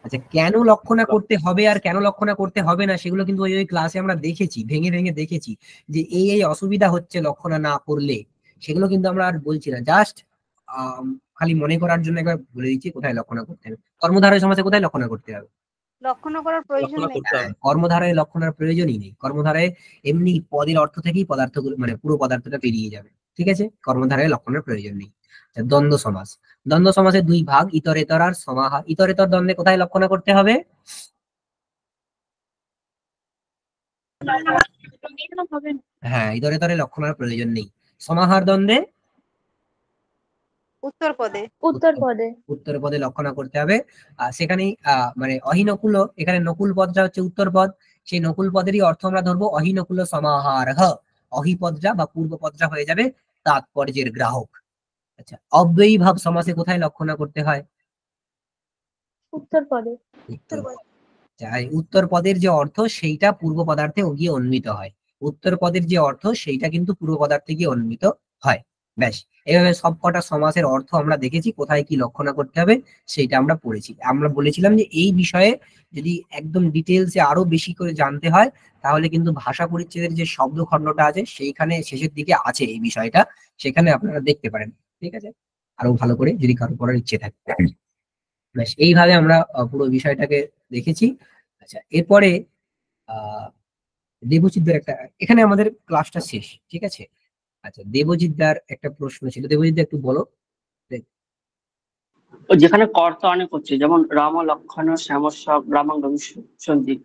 আচ্ছা, কেন লক্ষণা করতে হবে আর কেন লক্ষণা করতে হবে না সেগুলো কিন্তু ওই ক্লাসে আমরা দেখেছি, ভেঙে ভেঙে দেখেছি যে এই অসুবিধা হচ্ছে লক্ষণা না করলে, সেগুলো কিন্তু আমরা আর বলছি না, জাস্ট খালি মনে করার জন্য একবার বলে দিচ্ছি কোথায় লক্ষণা করতে হবে। কর্মধারয় সমাসে কোথায় লক্ষণা করতে হবে? লক্ষণ করার প্রয়োজন লক্ষণা নেই। করতে হবে। কর্মধারায় লক্ষণের প্রয়োজনই নেই, কর্মধারায় এমনি পদের অর্থ থেকেই পদার্থগুলো মানে পুরো পদার্থটা পেরিয়ে যাবে, ঠিক আছে, কর্মধারায় লক্ষণের প্রয়োজন নেই। আচ্ছা, দ্বন্দ্ব সমাস, দ্বন্দ্ব সমাসের দুই ভাগ, ইতরেতর আর সমাহার। ইতরেতর দ্বন্দ্বে কোথায় লক্ষণা করতে হবে? হবে না। হ্যাঁ, ইতরেতরে লক্ষণের প্রয়োজন নেই। সমাহার দ্বন্দ্বে উত্তর পদে। উত্তর পদে। উত্তর পদে লক্ষণা করতে হবে। সেখানেই মানে অহিনকুল, এখানে নকুল পদটা হচ্ছে উত্তর পদ, সেই নকুল পদেরই অর্থ আমরা ধরবো অহিনকুল সমাহার। অহিপদটা বা পূর্ব পদটা হয়ে যাবে তাৎপর্যের গ্রাহক। আচ্ছা, অব্যয়ী ভাব সমাসে কোথায় লক্ষণা করতে হয়? উত্তর পদে। উত্তর পদ। উত্তর পদের যে অর্থ সেইটা পূর্ব পদার্থে গিয়ে অন্বিত হয়, উত্তর পদের যে অর্থ সেইটা কিন্তু পূর্ব পদার্থে গিয়ে অন্বিত হয়। ব্যাস, এইভাবে সবকটা সমাসের অর্থ আমরা দেখেছি, কোথায় কি লক্ষণা করতে হবে সেইটা আমরা পড়েছি। আমরা বলেছিলাম যে এই বিষয়ে যদি একদম ডিটেলসে আরো বেশি করে জানতে হয় তাহলে কিন্তু ভাষা পরিচ্ছেদের যে শব্দ খণ্ডটা আছে সেইখানে শেষের দিকে আছে এই বিষয়টা, সেখানে আপনারা দেখতে পারেন, ঠিক আছে, আরো ভালো করে যদি কারো করার ইচ্ছে থাকে। ব্যাস, এইভাবে আমরা পুরো বিষয়টাকে দেখেছি। আচ্ছা, এরপরে দেবজিৎদার একটা, এখানে আমাদের ক্লাসটা শেষ, ঠিক আছে। আচ্ছা, দেবজিৎদার একটা প্রশ্ন ছিল, দেবজিৎদা একটু বলো। ও যেখানে কর্তা অনেক হচ্ছে, যেমন রাম লক্ষণ শ্যামস্য রামাঙ্গ সন্দীপ।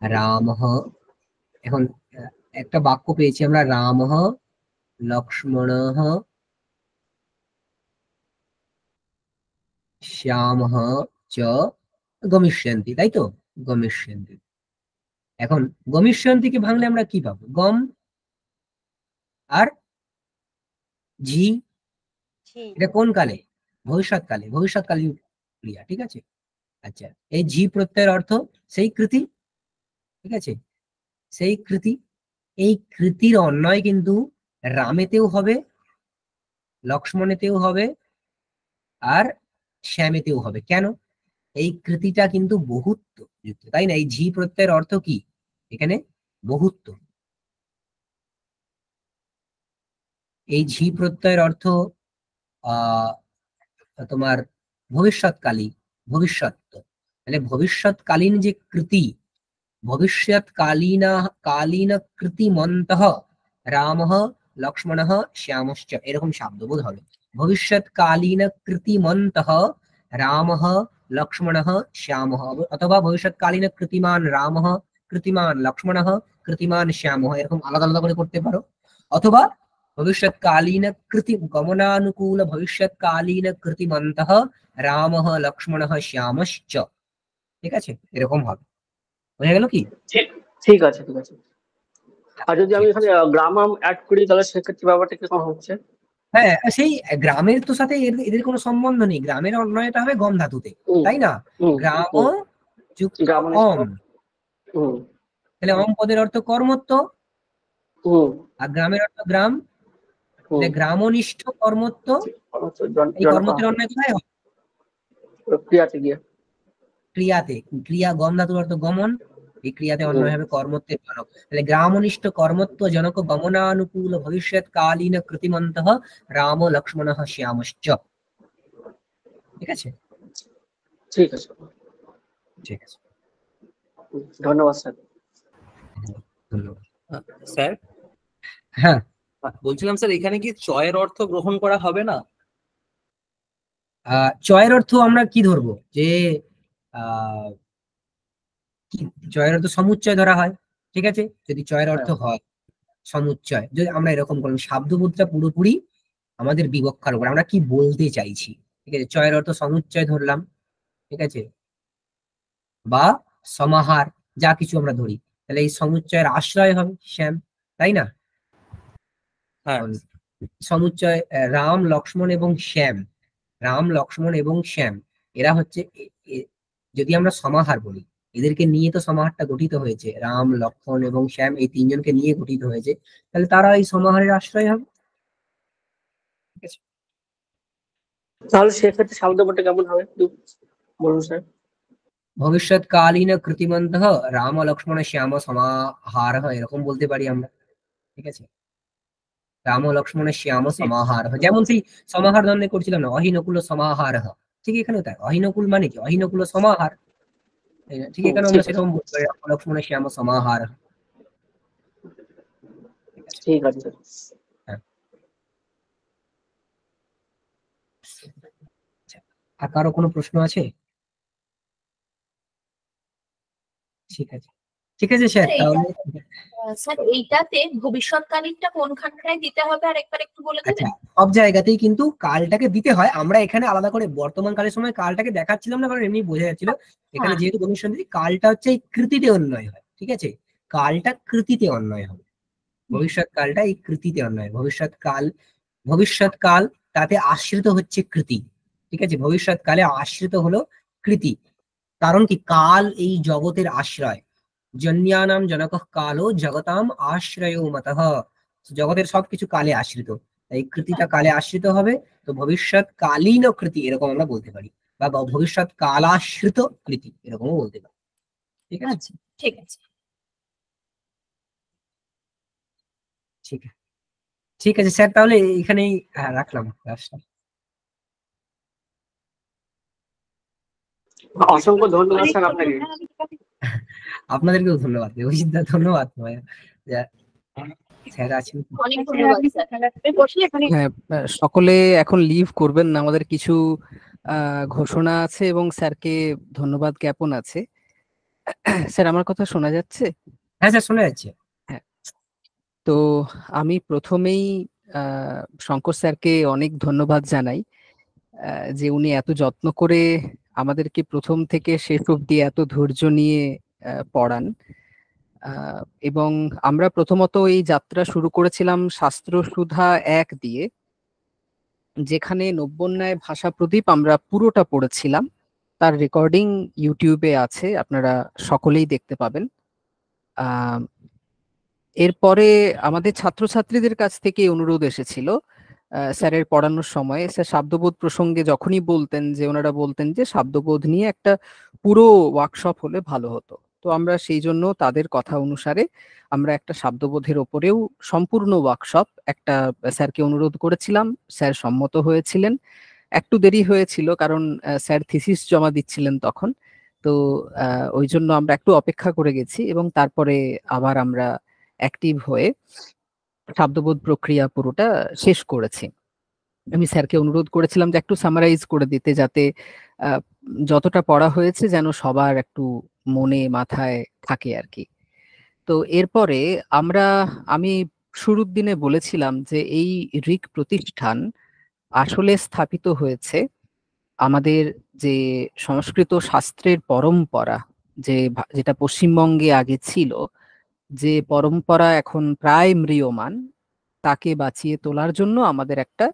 রামঃ, এখন একটা বাক্য পেয়েছি আমরা, রামঃ লক্ষ্মণঃ শ্যামঃ চ গমিষ্যন্তি, তাই তো? গমিষ্যন্তি। এখন গমিষ্যন্তিকে ভাঙলে আমরা কি পাবো? গম আর ঝি। ঝি। এটা কোন কালে? ভবিষ্যৎকালে, ভবিষ্যৎকালীন ক্রিয়া, ঠিক আছে। আচ্ছা, এই ঝি প্রত্যয়ের অর্থ সেই কৃতি, ঠিক আছে, সেই কৃতি। এই কৃতির অন্বয় কিন্তু রামেতেও হবে, লক্ষ্মণেতেও হবে, আর শ্যামেতেও হবে। কেন? এই কৃতিটা কিন্তু বহুত্ব যুক্ত, তাই না? এই ঝি প্রত্যয়ের অর্থ কি এখানে? বহুত্ব। এই ঝি প্রত্যয়ের অর্থ তোমার ভবিষ্যৎকালী, ভবিষ্যৎ, তাহলে ভবিষ্যৎকালীন যে কৃতি, ভবিষ্যৎকালীন কালীন কৃতিমন্তঃ রামঃ লক্ষ্মণঃ শ্যামশ্চ, এরকম শব্দবোধ হবে। ভবিষ্যৎকালীন কৃতিমন্তঃ রামঃ লক্ষ্মণঃ শ্যামঃ, অথবা ভবিষ্যৎকালীন কৃতিমান রামঃ কৃতিমান লক্ষ্মণঃ কৃতিমান শ্যামঃ, এরকম আলাদা আলাদা করে করতে পারো। অথবা ভবিষ্যৎকালীন কৃতি গমনানুকূল ভবিষ্যৎকালীন কৃতিমন্তঃ রামঃ লক্ষ্মণঃ শ্যামশ্চ, ঠিক আছে, এরকম হবে। বোঝা গেল কি? ঠিক আছে, ঠিক আছে। আর যদি আমি এখানে গ্রামাম অ্যাড করি তাহলে সেক্ষেত্রে ব্যাপারটা কিরকম হচ্ছে? হ্যাঁ, সেই গ্রামের তো সাথে এদের কোনো সম্বন্ধ নেই, গ্রামের অন্যয়টা হবে গম ধাতুতে, তাই না? গ্রাম যুক্ত অম, তাহলে অম পদের অর্থ কর্মত্ব, আর গ্রামের অর্থ গ্রাম, তাহলে গ্রামনিষ্ঠ কর্মত্ব। এই কর্মত্বের অন্যয় কোথায় হবে? ক্রিয়াতে গিয়ে। ক্রিয়াতে, ক্রিয়া গম ধাতুর অর্থ গমন, এই ক্রিয়াতে অন্যয় হবে কর্মত্বের জনক, তাহলে গ্রামনিষ্ঠ কর্মত্ব জনক গমনানুকূল ভবিষ্যৎকালীন কৃতিমন্তঃ রাম লক্ষ্মণঃ শ্যামশ্চ, ঠিক আছে। ঠিক আছে, ঠিক আছে, ধন্যবাদ স্যার। ধন্যবাদ। স্যার, হ্যাঁ, বলছিলাম স্যার এখানে কি চয়ের অর্থ গ্রহণ করা হবে না? চয়ের অর্থ আমরা কি ধরবো? যে চয়ের অর্থ সমুচ্চয় ধরা হয়, ঠিক আছে। যদি চয়ের অর্থ হয় সমুচ্চয়, যদি আমরা এরকম করলাম শব্দবোধটা পুরোপুরি আমাদের বিবক্ষার উপর, আমরা কি বলতে চাইছি, ঠিক আছে। চয়ের অর্থ সমুচ্চয় ধরলাম, ঠিক আছে, বা সমাহার, যা কিছু আমরা ধরি, তাহলে এই সমুচ্চয়ের আশ্রয় হবে শ্যাম, তাই না? হ্যাঁ, সমুচ্চয় রাম লক্ষ্মণ এবং শ্যাম, রাম লক্ষ্মণ এবং শ্যাম, এরা হচ্ছে যদি আমরা সমাহার বলি, এদেরকে নিয়ে তো সমাহারটা গঠিত হয়েছে, রাম লক্ষ্মণ এবং শ্যাম এই তিনজনকে নিয়ে গঠিত হয়েছে, তাহলে তারা এই সমাহারের আশ্রয় হবে। ঠিক আছে, তাহলে সেক্ষেত্রে শব্দপদটা কেমন হবে একটু বলুন স্যার। ভবিষ্যৎকালীন কৃতিমন্ত রাম লক্ষ্মণ শ্যাম সমাহার, এরকম বলতে পারি আমরা। ঠিক আছে, রাম লক্ষ্মণ শ্যাম সমাহার, যেমন সেই সমাহার দ্বন্দ্বে করছিলাম না, অহিনকুল সমাহার, ঠিক এখানেও তাই, অহিনকুল মানে কি, অহিনকুল সমাহার, তাই না? ঠিক এখানে আমরা ঠিক আছে, সেরকম বলতে পারি, রাম লক্ষ্মণ শ্যাম সমাহার। ঠিক আছে, ঠিক আছে স্যার। হ্যাঁ। আচ্ছা, আর কারো কোনো প্রশ্ন আছে? ঠিক আছে, ঠিক আছে স্যার, তাহলে স্যার এইটাতে ভবিষ্যৎকালীনটা কোনখানটায় দিতে হবে আর একবার একটু বলে আচ্ছা, দেবেন? সব জায়গাতেই কিন্তু কালটাকে দিতে হয়, আমরা এখানে আলাদা করে বর্তমান কালের সময় কালটাকে দেখাচ্ছিলাম না, কারণ এমনি বোঝা যাচ্ছিল এখানে হ্যাঁ। যেহেতু ভবিষ্যৎ কালটা হচ্ছে এই কৃতিতে অন্যয় হয়। ঠিক আছে, কালটা কৃতিতে অন্যয় হবে, ভবিষ্যৎ কালটা এই কৃতিতে অন্যয়, ভবিষ্যৎকাল তাতে আশ্রিত হচ্ছে কৃতি। ঠিক আছে, ভবিষ্যৎকালে আশ্রিত হলো কৃতি, কারণ কি, কাল এই জগতের আশ্রয়, জন্যানাম জনক কালো জগতাম আশ্রয় মতঃ, জগতের সবকিছু কালে আশ্রিত, তাই কৃতিটা কালে আশ্রিত হবে। তো ভবিষ্যৎ কালীন কৃতি এরকম আমরা বলতে পারি, বা ভবিষ্যৎ কালাশ্রিত কৃতি এরকমও বলতে পারি। ঠিক আছে, আচ্ছা, ঠিক আছে। ঠিক আছে, ঠিক আছে স্যার, তাহলে এখানেই রাখলাম ক্লাসটা। অসংখ্য ধন্যবাদ স্যার আপনাকে। আপনাদেরকেও ধন্যবাদ, অভিজিৎ দা, ধন্যবাদ ভাইয়া, স্যার আছেন। অনেক ধন্যবাদ স্যার। হ্যাঁ, সকলে এখন লিভ করবেন না, আমাদের কিছু ঘোষণা আছে এবং স্যারকে ধন্যবাদ জ্ঞাপন আছে। স্যার আমার কথা শোনা যাচ্ছে? হ্যাঁ স্যার, শোনা যাচ্ছে। হ্যাঁ, তো আমি প্রথমেই শঙ্কর স্যারকে অনেক ধন্যবাদ জানাই, যে উনি এত যত্ন করে আমাদেরকে প্রথম থেকে শেষ অবধি এত ধৈর্য নিয়ে পড়ান। এবং আমরা প্রথমত এই যাত্রা শুরু করেছিলাম শাস্ত্র সুধা 1 দিয়ে, যেখানে নব্যোন্যায় ভাষা প্রদীপ আমরা পুরোটা পড়েছিলাম, তার রেকর্ডিং ইউটিউবে আছে, আপনারা সকলেই দেখতে পাবেন। এরপরে আমাদের ছাত্রছাত্রীদের কাছ থেকে অনুরোধ এসেছিল স্যারের পড়ানোর সময়, স্যার শব্দবোধ প্রসঙ্গে যখনই বলতেন, যে ওনারা বলতেন যে শব্দবোধ নিয়ে একটা পুরো ওয়ার্কশপ হলে ভালো হতো। তো আমরা সেই জন্য তাদের কথা অনুসারে আমরা একটা শব্দবোধের ওপরেও সম্পূর্ণ ওয়ার্কশপ একটা স্যারকে অনুরোধ করেছিলাম, স্যার সম্মত হয়েছিলেন। একটু দেরি হয়েছিল কারণ স্যার থিসিস জমা দিচ্ছিলেন তখন, তো ওই জন্য আমরা একটু অপেক্ষা করে গেছি এবং তারপরে আবার আমরা অ্যাক্টিভ হয়ে শব্দবোধ প্রক্রিয়া পুরোটা শেষ করেছি। আমি স্যারকে অনুরোধ করেছিলাম যে একটু সামারাইজ করে দিতে, যাতে যতটা পড়া হয়েছে যেন সবার একটু মনে মাথায় থাকে আর কি। তো এরপরে আমি শুরুর দিনে বলেছিলাম যে এই ঋক প্রতিষ্ঠান আসলে স্থাপিত হয়েছে আমাদের যে সংস্কৃত শাস্ত্রের পরম্পরা, যেটা পশ্চিমবঙ্গে আগে ছিল, যে পরম্পরা এখন প্রায় ম্রিয়মান, তাকে বাঁচিয়ে তোলার জন্য আমাদের একটা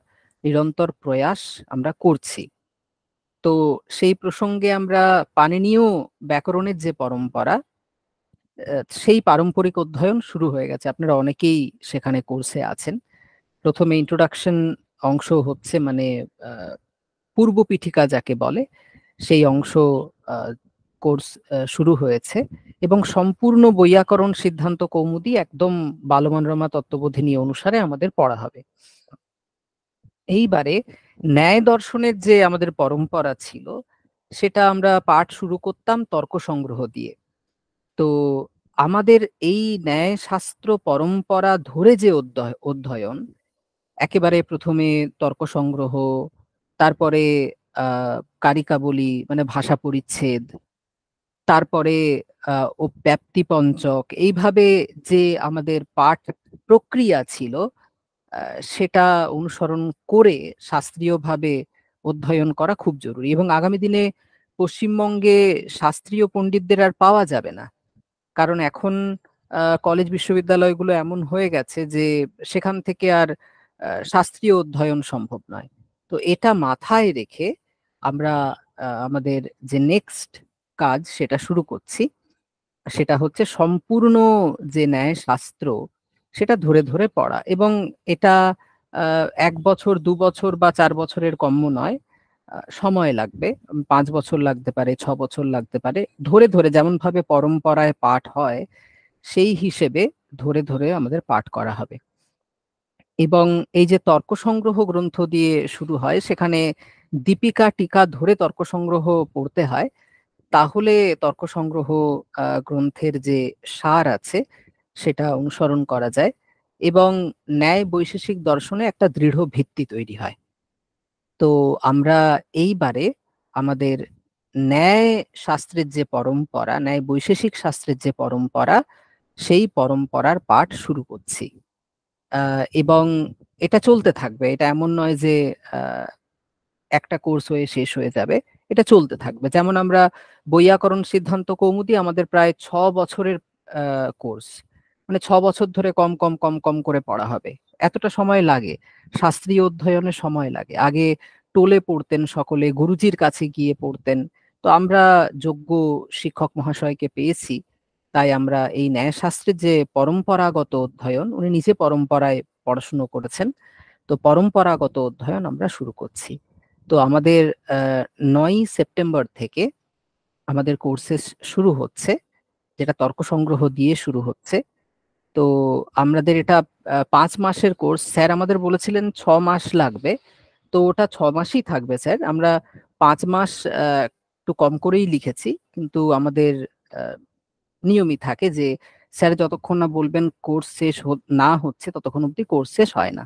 নিরন্তর প্রয়াস আমরা করছি। তো সেই প্রসঙ্গে আমরা পাণিনীয় ব্যাকরণের যে পরম্পরা, সেই পারম্পরিক অধ্যয়ন শুরু হয়ে গেছে, আপনারা অনেকেই সেখানে কোর্সে আছেন। প্রথমে ইন্ট্রোডাকশন অংশ হচ্ছে, মানে পূর্ব পিঠিকা যাকে বলে, সেই অংশ কোর্স শুরু হয়েছে এবং সম্পূর্ণ বৈয়াকরণ সিদ্ধান্ত কৌমুদি একদম বালমনোরমা তত্ত্ববোধিনী অনুসারে আমাদের পড়া হবে। এইবারে ন্যায় দর্শনের যে আমাদের পরম্পরা ছিল, সেটা আমরা পাঠ শুরু করতাম তর্ক সংগ্রহ দিয়ে। তো আমাদের এই ন্যায় শাস্ত্র পরম্পরা ধরে যে অধ্যয়ন, একেবারে প্রথমে তর্ক সংগ্রহ, তারপরে কারিকাবলী মানে ভাষা পরিচ্ছেদ, তারপরে ও ব্যাপ্তি পঞ্চক, এইভাবে যে আমাদের পাঠ প্রক্রিয়া ছিল, সেটা অনুসরণ করে শাস্ত্রীয়ভাবে অধ্যয়ন করা খুব জরুরি। এবং আগামী দিনে পশ্চিমবঙ্গে শাস্ত্রীয় পণ্ডিতদের আর পাওয়া যাবে না, কারণ এখন কলেজ বিশ্ববিদ্যালয়গুলো এমন হয়ে গেছে যে সেখান থেকে আর শাস্ত্রীয় অধ্যয়ন সম্ভব নয়। তো এটা মাথায় রেখে আমরা আমাদের যে নেক্সট কাজ সেটা শুরু করছি। সেটা হচ্ছে সম্পূর্ণ যে ন্যায় শাস্ত্র সেটা ধরে ধরে পড়া, এবং এটা 1 বছর 2 বছর বা 4 বছরের কম নয়, সময় লাগবে, 5 বছর লাগতে পারে, 6 বছর লাগতে পারে। ধরে ধরে যেমন ভাবে পরম্পরায় পাঠ হয় সেই হিসেবে ধরে ধরে আমাদের পাঠ করা হবে। এবং এই যে তর্ক সংগ্রহ গ্রন্থ দিয়ে শুরু হয়, সেখানে দীপিকা টিকা ধরে তর্ক সংগ্রহ পড়তে হয়, তাহলে তর্ক সংগ্রহ গ্রন্থের যে সার আছে সেটা অনুসরণ করা যায় এবং ন্যায় বৈশেষিক দর্শনে একটা দৃঢ় ভিত্তি তৈরি হয়। তো আমরা এইবারে আমাদের ন্যায় শাস্ত্রের যে পরম্পরা, ন্যায় বৈশেষিক শাস্ত্রের যে পরম্পরা, সেই পরম্পরার পাঠ শুরু করছি। এবং এটা চলতে থাকবে, এটা এমন নয় যে একটা কোর্স হয়ে শেষ হয়ে যাবে, এটা চলতে থাকবে। যেমন আমরা বৈয়াকরণ সিদ্ধান্ত কৌমুদি আমাদের প্রায় 6 বছরের কোর্স, মানে 6 বছর ধরে কম কম কম কম করে পড়া হবে, এতটা সময় লাগে, শাস্ত্রীয় অধ্যয়নে সময় লাগে। আগে টোলে পড়তেন সকলে, গুরুজির কাছে গিয়ে পড়তেন। তো আমরা যোগ্য শিক্ষক মহাশয়কে পেয়েছি, তাই আমরা এই ন্যায়শাস্ত্রের যে পরম্পরাগত অধ্যয়ন, উনি নিজে পরম্পরায় পড়াশুনো করেছেন, তো পরম্পরাগত অধ্যয়ন আমরা শুরু করছি। তো আমাদের 9ই সেপ্টেম্বর থেকে আমাদের কোর্সেস শুরু হচ্ছে, যেটা তর্ক সংগ্রহ দিয়ে শুরু হচ্ছে। তো আমাদের এটা 5 মাসের কোর্স। স্যার আমাদের বলেছিলেন 6 মাস লাগবে, তো ওটা 6 মাসই থাকবে স্যার। আমরা 5 মাস একটু কম করেই লিখেছি, কিন্তু আমাদের নিয়মই থাকে যে স্যার যতক্ষণ না বলবেন কোর্স শেষ না হচ্ছে ততক্ষণ অবধি কোর্স শেষ হয় না,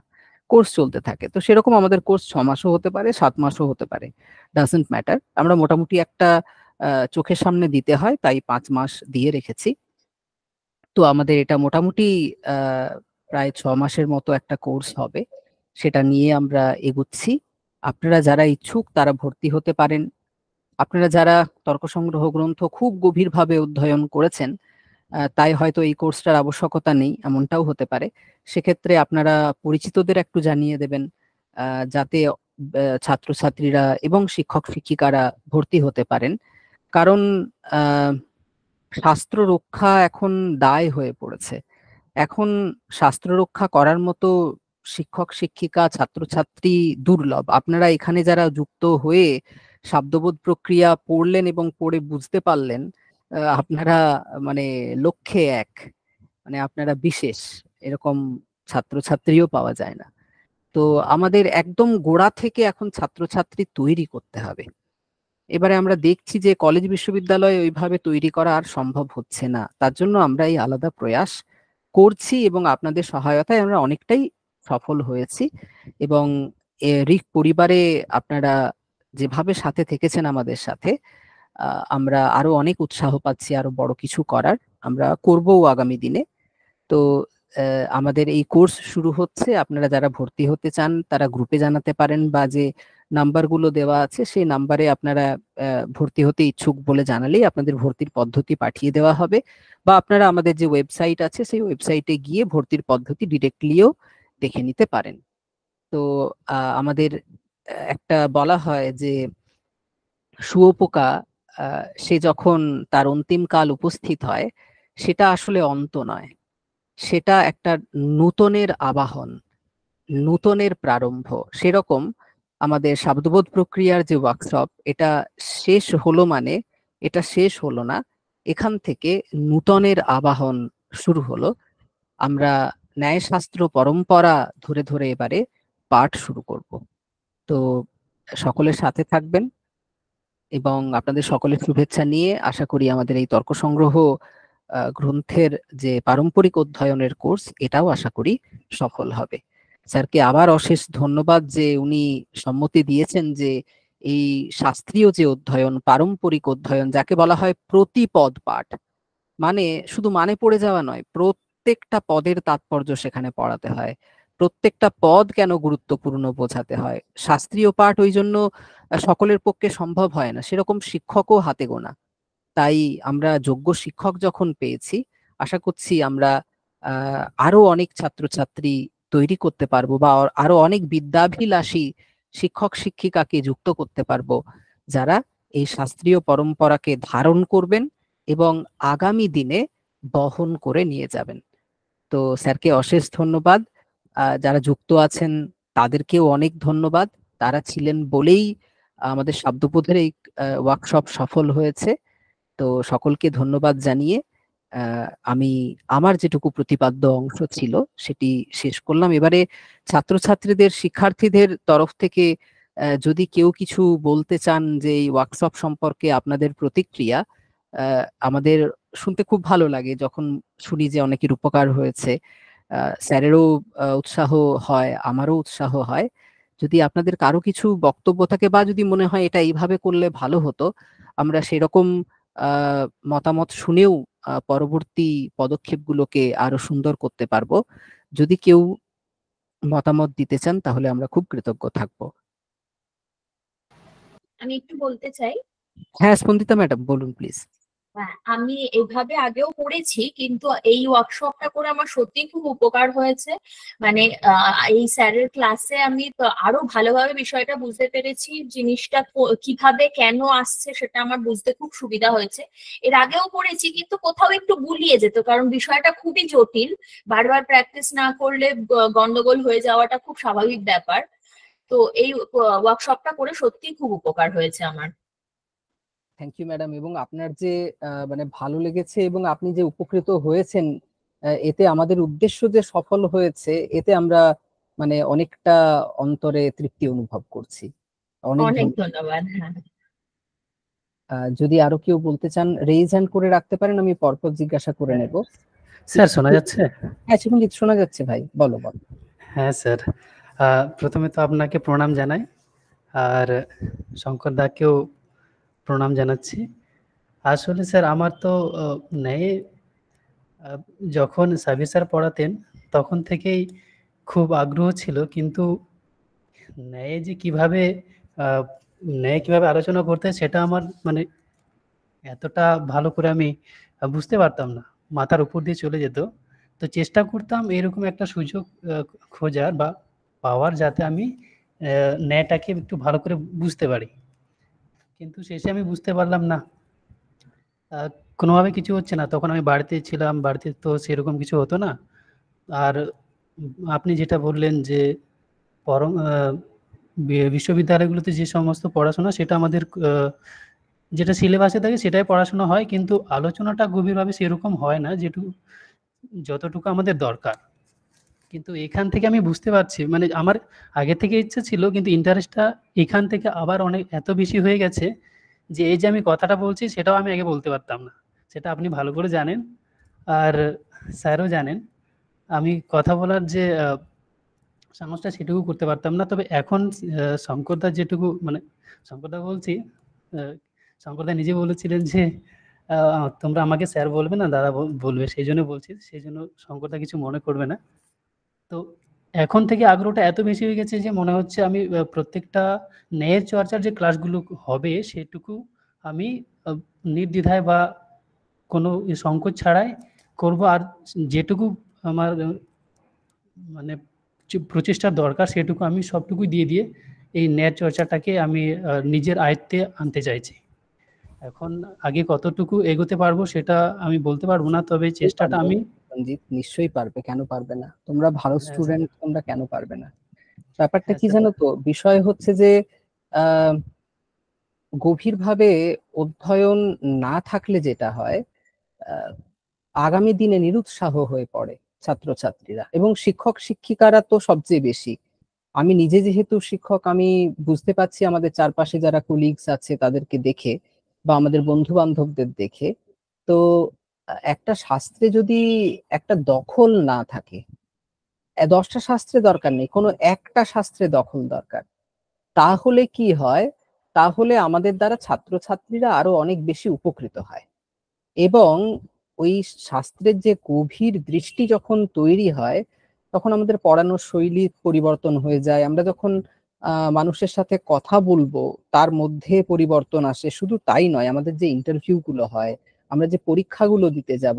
কোর্স চলতে থাকে। তো সেরকম আমাদের কোর্স 6 মাসও হতে পারে, 7 মাসও হতে পারে, ডাজন্ট ম্যাটার। আমরা মোটামুটি একটা চোখের সামনে দিতে হয়, তাই 5 মাস দিয়ে রেখেছি। তো আমাদের এটা মোটামুটি প্রায় 6 মাসের মতো একটা কোর্স হবে, সেটা নিয়ে আমরা এগুচ্ছি। আপনারা যারা ইচ্ছুক তারা ভর্তি হতে পারেন। আপনারা যারা তর্ক সংগ্রহ গ্রন্থ খুব গভীরভাবে অধ্যয়ন করেছেন, তাই হয়তো এই কোর্সটার আবশ্যকতা নেই, এমনটাও হতে পারে। সেক্ষেত্রে আপনারা পরিচিতদের একটু জানিয়ে দেবেন, যাতে ছাত্রছাত্রীরা এবং শিক্ষক শিক্ষিকারা ভর্তি হতে পারেন। কারণ শাস্ত্র রক্ষা এখন দায় হয়ে পড়েছে। এখন শাস্ত্র রক্ষা করার মতো শিক্ষক শিক্ষিকা ছাত্রছাত্রী দুর্লভ। আপনারা এখানে যারা যুক্ত হয়ে শব্দবোধ প্রক্রিয়া পড়লেন এবং পড়ে বুঝতে পারলেন, আপনারা মানে লক্ষ্যে এক, মানে আপনারা বিশেষ, এরকম ছাত্রছাত্রীও পাওয়া যায় না। তো আমাদের একদম গোড়া থেকে এখন ছাত্রছাত্রী তৈরি করতে হবে। এবারে আমরা দেখছি যে কলেজ বিশ্ববিদ্যালয়ে ওইভাবে তৈরি করা আর সম্ভব হচ্ছে না, তার জন্য আমরা এই আলাদা প্রয়াস করছি এবং আপনাদের সহায়তায় আমরা অনেকটাই সফল হয়েছি। এবং রিক পরিবারে আপনারা যেভাবে সাথে থেকেছেন আমাদের সাথে, আমরা আরো অনেক উৎসাহ পাচ্ছি আরো বড় কিছু করার, আমরা করবও আগামী দিনে। তো আমাদের এই কোর্স শুরু হচ্ছে। আপনারা যারা ভর্তি হতে চান তারা গ্রুপে জানাতে পারেন, বা যে নাম্বারগুলো দেওয়া আছে সেই নাম্বারে আপনারা ভর্তি হতে ইচ্ছুক বলে জানালেই আপনাদের ভর্তির পদ্ধতি পাঠিয়ে দেওয়া হবে, বা আপনারা আমাদের যে ওয়েবসাইট আছে সেই ওয়েবসাইটে গিয়ে ভর্তির পদ্ধতি ডিরেক্টলিও দেখে নিতে পারেন। তো আমাদের একটা বলা হয় যে শুঁয়োপোকা সে যখন তার অন্তিম কাল উপস্থিত হয়, সেটা আসলে অন্ত নয়, সেটা একটা নূতনের আবাহন, নূতনের প্রারম্ভ। সেরকম আমাদের শব্দবোধ প্রক্রিয়ার যে ওয়ার্কশপ, এটা শেষ হলো মানে এটা শেষ হলো না, এখান থেকে নূতনের আবাহন শুরু হলো। আমরা ন্যায়শাস্ত্র পরম্পরা ধরে ধরে এবারে পাঠ শুরু করব। তো সকলের সাথে থাকবেন এবং আপনাদের সকলের শুভেচ্ছা নিয়ে আশা করি আমাদের এই তর্ক সংগ্রহ গ্রন্থের যে পারম্পরিক অধ্যয়নের কোর্স, এটাও আশা করি সফল হবে। স্যারকে আবার অশেষ ধন্যবাদ যে উনি সম্মতি দিয়েছেন যে এই শাস্ত্রীয় যে অধ্যয়ন, পারম্পরিক অধ্যয়ন, যাকে বলা হয় প্রতিপদ পাঠ, মানে শুধু মানে পড়ে যাওয়া নয়, প্রত্যেকটা পদের তাৎপর্য সেখানে পড়াতে হয়, প্রত্যেকটা পদ কেন গুরুত্বপূর্ণ বোঝাতে হয়। শাস্ত্রীয় পাঠ ওই জন্য সকলের পক্ষে সম্ভব হয় না, সেরকম শিক্ষকও হাতে গোনা। তাই আমরা যোগ্য শিক্ষক যখন পেয়েছি, আশা করছি আমরা আরো অনেক ছাত্রছাত্রী তৈরি করতে পারবো, বা আরো অনেক বিদ্যাভিলাষী শিক্ষক শিক্ষিকাকে যুক্ত করতে পারবো, যারা এই শাস্ত্রীয় পরম্পরাকে ধারণ করবেন এবং আগামী দিনে বহন করে নিয়ে যাবেন। তো স্যারকে অশেষ ধন্যবাদ। যারা যুক্ত আছেন তাদেরকেও অনেক ধন্যবাদ। তারা ছিলেন বলেই আমাদের শব্দবোধের এই ওয়ার্কশপ সফল হয়েছে। তো সকলকে ধন্যবাদ জানিয়ে আমি আমার যেটুকু প্রতিপাদ্য অংশ ছিল সেটি শেষ করলাম। এবারে ছাত্রছাত্রীদের, শিক্ষার্থীদের তরফ থেকে যদি কেউ কিছু বলতে চান যে এই ওয়ার্কশপ সম্পর্কে আপনাদের প্রতিক্রিয়া, আমাদের শুনতে খুব ভালো লাগে যখন শুনি যে অনেকের উপকার হয়েছে। স্যারেরও উৎসাহ হয়, আমারও উৎসাহ হয়। যদি আপনাদের কারো কিছু বক্তব্য থাকে বা যদি মনে হয় এটা এইভাবে করলে ভালো হতো, আমরা সেরকম মতামত শুনেও পরবর্তী পদক্ষেপগুলোকে আরো সুন্দর করতে পারবো। যদি কেউ মতামত দিতে চান তাহলে আমরা খুব কৃতজ্ঞ থাকবো। আমি একটু বলতে চাই। হ্যাঁ, স্পন্দিতা ম্যাডাম বলুন প্লিজ। হ্যাঁ, আমি এভাবে আগেও করেছি, কিন্তু এই ওয়ার্কশপটা করে আমার সত্যি খুব উপকার হয়েছে। মানে এই স্যারের ক্লাসে আমি তো আরো ভালোভাবে বিষয়টা বুঝতে পেরেছি, জিনিসটা কিভাবে কেন আসছে সেটা আমার বুঝতে খুব সুবিধা হয়েছে। এর আগেও করেছি কিন্তু কোথাও একটু গুলিয়ে যেত, কারণ বিষয়টা খুবই জটিল, বারবার প্র্যাকটিস না করলে গন্ডগোল হয়ে যাওয়াটা খুব স্বাভাবিক ব্যাপার। তো এই ওয়ার্কশপটা করে সত্যি খুব উপকার হয়েছে আমার। Thank you madam. এবং আপনার যে মানে ভালো লেগেছে এবং আপনি যে উপকৃত হয়েছেন, এতে আমাদের উদ্দেশ্য যে সফল হয়েছে, এতে আমরা মানে অনেকটা অন্তরে তৃপ্তি অনুভব করছি। অনেক ধন্যবাদ। হ্যাঁ, যদি আরো কেউ বলতে চান রেইজ হ্যান্ড করে রাখতে পারেন, আমি পরপর জিজ্ঞাসা করে নেব। স্যার শোনা যাচ্ছে? হ্যাঁ চিরঞ্জিত, শোনা যাচ্ছে ভাই, বলো বলো। হ্যাঁ স্যার, প্রথমে তো আপনাকে প্রণাম জানাই, আর শঙ্কর দাকেও প্রণাম জানাচ্ছি। আসলে স্যার আমার তো ন্যায় যখন সাবির স্যার পড়াতেন তখন থেকেই খুব আগ্রহ ছিল, কিন্তু ন্যায় যে কিভাবে আলোচনা করতে সেটা আমার মানে এতটা ভালো করে আমি বুঝতে পারতাম না, মাথার উপর দিয়ে চলে যেত। তো চেষ্টা করতাম এরকম একটা সুযোগ খোঁজার বা পাওয়ার, যাতে আমি ন্যায়টাকে একটু ভালো করে বুঝতে পারি। কিন্তু শেষে আমি বুঝতে পারলাম না, কোনোভাবে কিছু হচ্ছে না। তখন আমি বাড়িতে ছিলাম, বাড়িতে তো সেরকম কিছু হতো না। আর আপনি যেটা বললেন যে বিশ্ববিদ্যালয়গুলোতে যে সমস্ত পড়াশোনা, সেটা আমাদের যেটা সিলেবাসে থাকে সেটাই পড়াশোনা হয়, কিন্তু আলোচনাটা গভীরভাবে সেরকম হয় না যতটুকু আমাদের দরকার। কিন্তু এখান থেকে আমি বুঝতে পারছি, মানে আমার আগে থেকে ইচ্ছা ছিল, কিন্তু ইন্টারেস্টটা এখান থেকে আবার অনেক এত বেশি হয়ে গেছে যে এই যে আমি কথাটা বলছি সেটাও আমি আগে বলতে পারতাম না। সেটা আপনি ভালো করে জানেন, আর স্যারও জানেন। আমি কথা বলার যে সাহসটা সেটুকু করতে পারতাম না। তবে এখন শঙ্করদা যেটুকু, মানে শঙ্করদা বলছি, শঙ্করদা নিজে বলেছিলেন যে তোমরা আমাকে স্যার বলবে না, দাদা বলবে, সেই জন্য বলছি, সেই জন্য শঙ্করদা কিছু মনে করবে না। তো এখন থেকে আগ্রহটা এত বেশি হয়ে গেছে যে মনে হচ্ছে আমি প্রত্যেকটা ন্যায়ের চর্চার যে ক্লাসগুলো হবে সেটুকু আমি নির্দ্বিধায় বা কোনো সংকোচ ছাড়াই করব। আর যেটুকু আমার মানে প্রচেষ্টার দরকার সেটুকু আমি সবটুকুই দিয়ে এই ন্যায় চর্চাটাকে আমি নিজের আয়ত্তে আনতে চাইছি। এখন আগে কতটুকু এগোতে পারবো সেটা আমি বলতে পারবো না, তবে চেষ্টাটা আমি রঞ্জিত নিশ্চয়ই পারবে, কেন পারবে না? তোমরা ভালো স্টুডেন্ট, তোমরা কেন পারবে না? ব্যাপারটা কি জানো তো, বিষয় হচ্ছে যে গভীরভাবে অধ্যয়ন না থাকলে যেটা হয়, আগামী দিনে নিরুৎসাহ হয়ে পড়ে ছাত্রছাত্রীরা, এবং শিক্ষক শিক্ষিকারা তো সবচেয়ে বেশি। আমি নিজে যেহেতু শিক্ষক, আমি বুঝতে পারছি আমাদের চারপাশে যারা কলিগস আছে তাদেরকে দেখে বা আমাদের বন্ধু বান্ধবদের দেখে। তো একটা শাস্ত্রে যদি একটা দখল না থাকে, 10টা শাস্ত্রে দরকার নেই, কোনো একটা শাস্ত্রে দখল দরকার। তাহলে কি হয়, তাহলে আমাদের দ্বারা ছাত্রছাত্রীরা আরো অনেক বেশি উপকৃত হয়, এবং ওই শাস্ত্রের যে গভীর দৃষ্টি যখন তৈরি হয় তখন আমাদের পড়ানোর শৈলী পরিবর্তন হয়ে যায়। আমরা যখন মানুষের সাথে কথা বলবো তার মধ্যে পরিবর্তন আসে। শুধু তাই নয়, আমাদের যে ইন্টারভিউ গুলো হয়, আমরা যে পরীক্ষাগুলো দিতে যাব,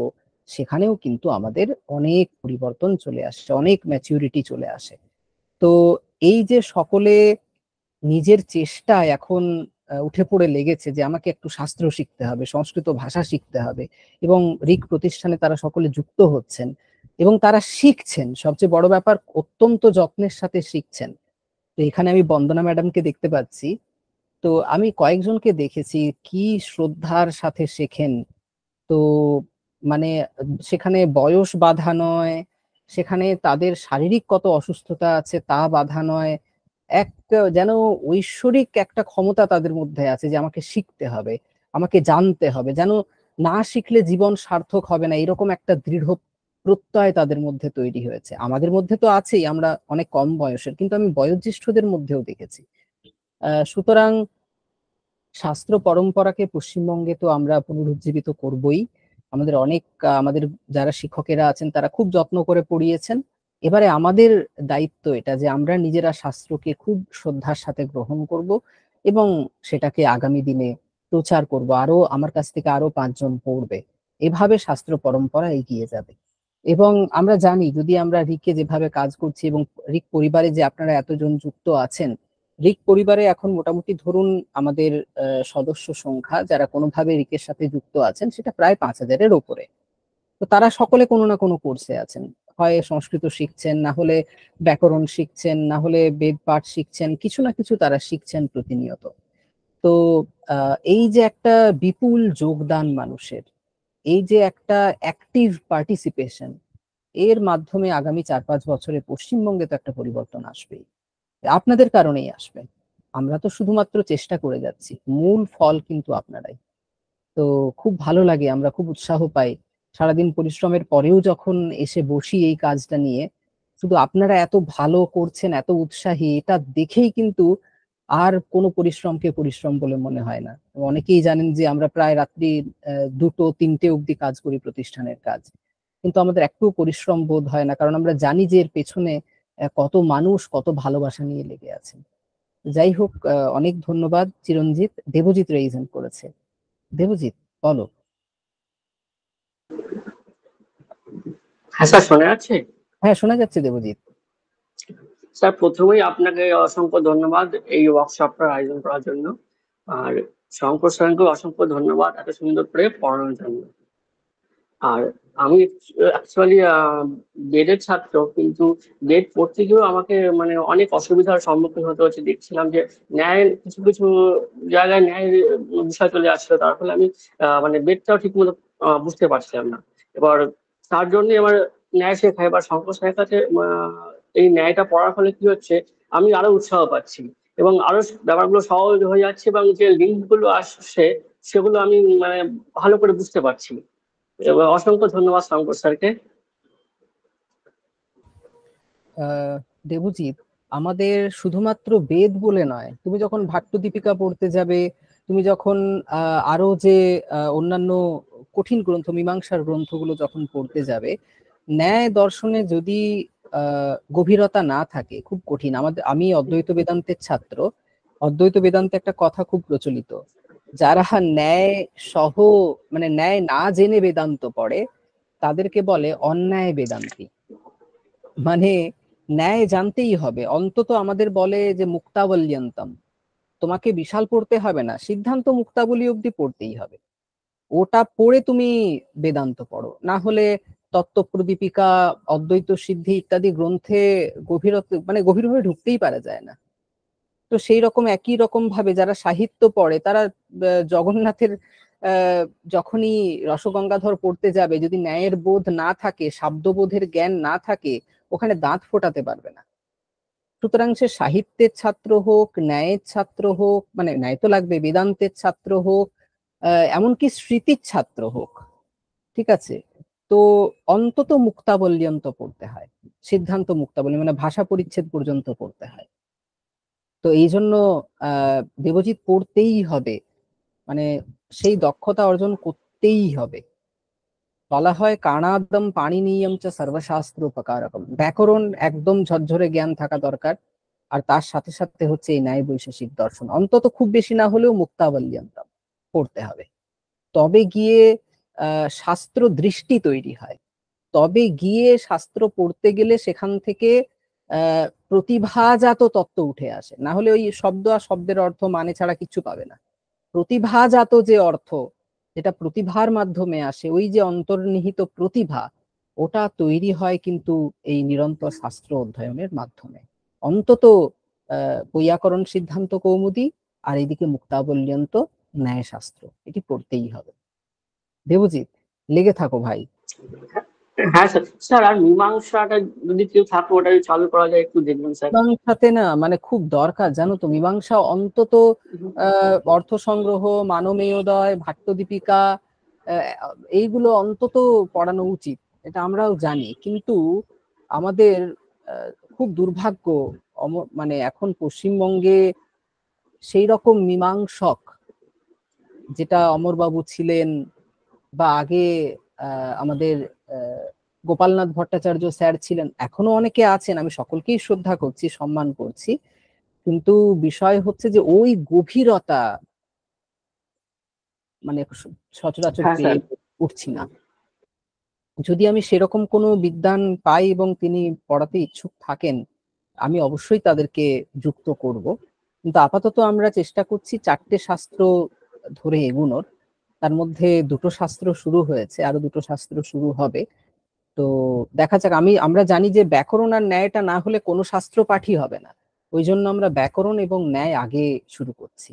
সেখানেও কিন্তু আমাদের অনেক পরিবর্তন চলে আসে, অনেক ম্যাচিউরিটি চলে আসে। তো এই যে সকলে নিজের চেষ্টায় এখন উঠে পড়ে লেগেছে যে আমাকে একটু শাস্ত্র শিখতে হবে, সংস্কৃত ভাষা শিখতে হবে, এবং ঋক প্রতিষ্ঠানে তারা সকলে যুক্ত হচ্ছেন এবং তারা শিখছেন। সবচেয়ে বড় ব্যাপার, অত্যন্ত যত্নের সাথে শিখছেন। তো এখানে আমি বন্দনা ম্যাডামকে দেখতে পাচ্ছি। তো আমি কয়েকজনকে দেখেছি কি শ্রদ্ধার সাথে শেখেন। তো মানে সেখানে বয়স বাধা নয়, সেখানে তাদের শারীরিক কত অসুস্থতা আছে তা বাধা নয়, এক যেন ঐশ্বরিক একটা ক্ষমতা তাদের মধ্যে আছে যে আমাকে শিখতে হবে, আমাকে জানতে হবে, যেন না শিখলে জীবন সার্থক হবে না, এরকম একটা দৃঢ় প্রত্যয় তাদের মধ্যে তৈরি হয়েছে। আমাদের মধ্যে তো আছেই, আমরা অনেক কম বয়সের, কিন্তু আমি বয়োজ্যেষ্ঠদের মধ্যেও দেখেছি। সুতরাং শাস্ত্র পরম্পরাকে পশ্চিমবঙ্গে তো আমরা পুনরুজ্জীবিত করবই। আমাদের যারা শিক্ষকেরা আছেন তারা খুব যত্ন করে পড়িয়েছেন। এবারে আমাদের দায়িত্ব এটা যে আমরা নিজেরা শাস্ত্রকে খুব শ্রদ্ধার সাথে গ্রহণ করব এবং সেটাকে আগামী দিনে প্রচার করব। আমার কাছ থেকে আরো 5 জন পড়বে, এভাবে শাস্ত্র পরম্পরা এগিয়ে যাবে। এবং আমরা জানি, যদি আমরা ঋকে যেভাবে কাজ করছি এবং ঋক পরিবারে যে আপনারা এতজন যুক্ত আছেন, ঋক পরিবারে এখন মোটামুটি ধরুন আমাদের সদস্য সংখ্যা যারা কোনোভাবে ঋকের সাথে যুক্ত আছেন সেটা প্রায় 5000-এর ওপরে। তো তারা সকলে কোনো না কোনো কোর্সে আছেন, হয় সংস্কৃত শিখছেন, না হলে ব্যাকরণ শিখছেন, না হলে বেদ পাঠ শিখছেন, কিছু না কিছু তারা শিখছেন প্রতিনিয়ত। তো এই যে একটা বিপুল যোগদান মানুষের, এই যে একটা অ্যাক্টিভ পার্টিসিপেশন, এর মাধ্যমে আগামী 4-5 বছরে পশ্চিমবঙ্গে তো একটা পরিবর্তন আসবেই, আপনাদের কারণেই আসবে। আমরা তো শুধুমাত্র চেষ্টা করে যাচ্ছি, মূল ফল কিন্তু আপনারাই। তো খুব ভালো লাগে, আমরা খুব উৎসাহ পাই সারাদিন পরিশ্রমের পরেও যখন এসে বসি এই কাজটা নিয়ে। শুধু আপনারা এত ভালো করছেন, এত উৎসাহী, এটা দেখেই কিন্তু আর কোনো পরিশ্রমকে পরিশ্রম বলে মনে হয় না। অনেকেই জানেন যে আমরা প্রায় রাত্রি 2-3টে অবধি কাজ করি প্রতিষ্ঠানের কাজ, কিন্তু আমাদের একটু পরিশ্রম বোধ হয় না, কারণ আমরা জানি যে এর পেছনে কত মানুষ কত ভালোবাসা নিয়ে লেগে আছেন। যাই হোক, অনেক ধন্যবাদ চিরঞ্জিত। দেবজিৎ রেইজেন করেছে। দেবজিৎ বলো। হ্যাঁ স্যার, শোনা যাচ্ছে? হ্যাঁ, শোনা যাচ্ছে দেবজিৎ। স্যার, প্রথমেই আপনাকে অসংখ্য ধন্যবাদ এই ওয়ার্কশপটার আয়োজন করার জন্য, আর শঙ্কর স্যারকে অসংখ্য ধন্যবাদ এত সুন্দর করে পড়ানোর জন্য। আর আমি অ্যাকচুয়ালি বেডের ছাত্র, কিন্তু বেড পড়তে গিয়েও আমাকে মানে অনেক অসুবিধার সম্মুখীন হতে হচ্ছে। দেখছিলাম যে ন্যায় কিছু কিছু জায়গায় ন্যায়ের বিষয় চলে আসছিল, তার ফলে আমি মানে বেডটাও ঠিক মতো বুঝতে পারছিলাম না। এবার তার জন্য আমার ন্যায় শেখায় বা শঙ্কর স্যারের কাছে এই ন্যায়টা পড়ার ফলে কি হচ্ছে, আমি আরো উৎসাহ পাচ্ছি এবং আরো ব্যাপারগুলো সহজ হয়ে যাচ্ছে, এবং যে লিঙ্ক গুলো আসছে সেগুলো আমি মানে ভালো করে বুঝতে পারছি। এবং অসংখ্য ধন্যবাদ শঙ্কর স্যারকে। দেবজিৎ, আমাদের শুধুমাত্র বেদ বলে নয়, তুমি যখন ভাট্ট দীপিকা পড়তে যাবে, তুমি যখন আরো যে অন্যান্য কঠিন গ্রন্থ, মীমাংসার গ্রন্থগুলো যখন পড়তে যাবে, ন্যায় দর্শনে যদি গভীরতা না থাকে খুব কঠিন। আমি অদ্বৈত বেদান্তের ছাত্র। অদ্বৈত বেদান্তে একটা কথা খুব প্রচলিত, যারা ন্যায় সহ মানে ন্যায় না জেনে বেদান্ত পড়ে তাদেরকে বলে অন্যায় বেদান্তি। মানে ন্যায় জানতেই হবে। অন্তত আমাদের বলে যে মুক্তাবল্যন্তম, তোমাকে বিশাল পড়তে হবে না, সিদ্ধান্ত মুক্তাবলী অব্দি পড়তেই হবে। ওটা পড়ে তুমি বেদান্ত পড়ো, না হলে তত্ত্বপ্রদীপিকা, অদ্বৈত সিদ্ধি ইত্যাদি গ্রন্থে গভীরভাবে ঢুকতেই পারা যায় না। তো সেই রকম একই রকম ভাবে যারা সাহিত্য পড়ে তারা জগন্নাথের যখনই রসগঙ্গাধর পড়তে যাবে, যদি ন্যায়ের বোধ না থাকে, শাব্দবোধের জ্ঞান না থাকে, ওখানে দাঁত ফোটাতে পারবে না। সুতরাং সে সাহিত্যের ছাত্র হোক, ন্যায়ের ছাত্র হোক, মানে ন্যায় তো লাগবে, বেদান্তের ছাত্র হোক, এমনকি স্মৃতির ছাত্র হোক, ঠিক আছে, তো অন্তত মুক্তাবল্যন্ত পড়তে হয়, সিদ্ধান্ত মুক্তাবলী মানে ভাষা পরিচ্ছেদ পর্যন্ত পড়তে হয়। তো এই জন্য দেবজিৎ পড়তেই হবে, মানে সেই দক্ষতা অর্জন করতেই হবে। বলা হয় কাণাদম পাণিনীয়ম চ সর্বশাস্ত্র উপকারকম। ব্যাকরণ একদম ঝরঝরে জ্ঞান থাকা দরকার, আর তার সাথে সাথে হচ্ছে এই ন্যায় বৈশেষিক দর্শন, অন্তত খুব বেশি না হলেও মুক্তাবল্যন্তম পড়তে হবে। তবে গিয়ে শাস্ত্র দৃষ্টি তৈরি হয়, তবে গিয়ে শাস্ত্র পড়তে গেলে সেখান থেকে প্রতিভাজাত তত্ত্ব উঠে আসে, না হলে ওই শব্দ আর শব্দের অর্থ মানে ছাড়া কিচ্ছু পাবে না। প্রতিভাজাত যে অর্থ, যেটা প্রতিভার মাধ্যমে আসে, ওই যে অন্তর্নিহিত প্রতিভা, ওটা তৈরি হয় কিন্তু এই নিরন্তর শাস্ত্র অধ্যয়নের মাধ্যমে। অন্তত বৈয়াকরণ সিদ্ধান্ত কৌমুদী আর এইদিকে মুক্তাবল্যন্ত ন্যায়শাস্ত্র, এটি পড়তেই হবে। দেবজিৎ, লেগে থাকো ভাই। হ্যাঁ স্যার। স্যার আর মীমাংসাটা যদি কেউ থাকে ওটা যদি চালু করা যায় একটু দেখবেন স্যার। মীমাংসাতে না মানে খুব দরকার জানো তো, মীমাংসা অন্তত অর্থ সংগ্রহ, মানমেয়োদয়, ভাট্টদীপিকা, এইগুলো অন্তত পড়ানো উচিত, এটা আমরাও জানি। কিন্তু আমাদের খুব দুর্ভাগ্য, মানে এখন পশ্চিমবঙ্গে সেই রকম মীমাংসক, যেটা অমরবাবু ছিলেন বা আগে আমাদের গোপালনাথ ভট্টাচার্য স্যার ছিলেন, এখনো অনেকে আছেন, আমি সকলকেই শ্রদ্ধা করছি, সম্মান করছি, কিন্তু বিষয় হচ্ছে যে ওই গভীরতা মানে সচরাচর পেয়ে উঠছি না। যদি আমি সেরকম কোনো বিদ্বান পাই এবং তিনি পড়াতে ইচ্ছুক থাকেন, আমি অবশ্যই তাদেরকে যুক্ত করব। কিন্তু আপাতত আমরা চেষ্টা করছি 4টে শাস্ত্র ধরে এগুনোর, তার মধ্যে 2টো শাস্ত্র শুরু হয়েছে, আরো 2টো শাস্ত্র শুরু হবে। তো দেখা যাক। আমরা জানি যে ব্যাকরণ আর ন্যায়টা না হলে কোনো শাস্ত্র পাঠই হবে না, ওই জন্য আমরা ব্যাকরণ এবং ন্যায় আগে শুরু করছি।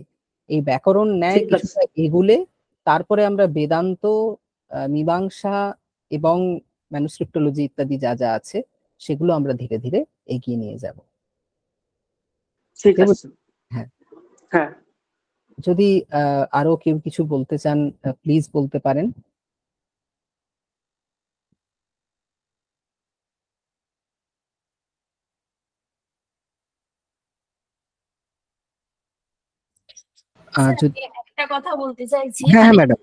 এই ব্যাকরণ ন্যায় কিছুটা এগুলে তারপরে আমরা বেদান্ত, মীমাংসা এবং ম্যানুস্ক্রিপ্টোলজি ইত্যাদি যা যা আছে সেগুলো আমরা ধীরে ধীরে এগিয়ে নিয়ে যাব। হ্যাঁ হ্যাঁ, যদি আরো কেউ কিছু বলতে চান প্লিজ বলতে পারেন। যদি একটা কথা বলতে চাইছি, হ্যাঁ ম্যাডাম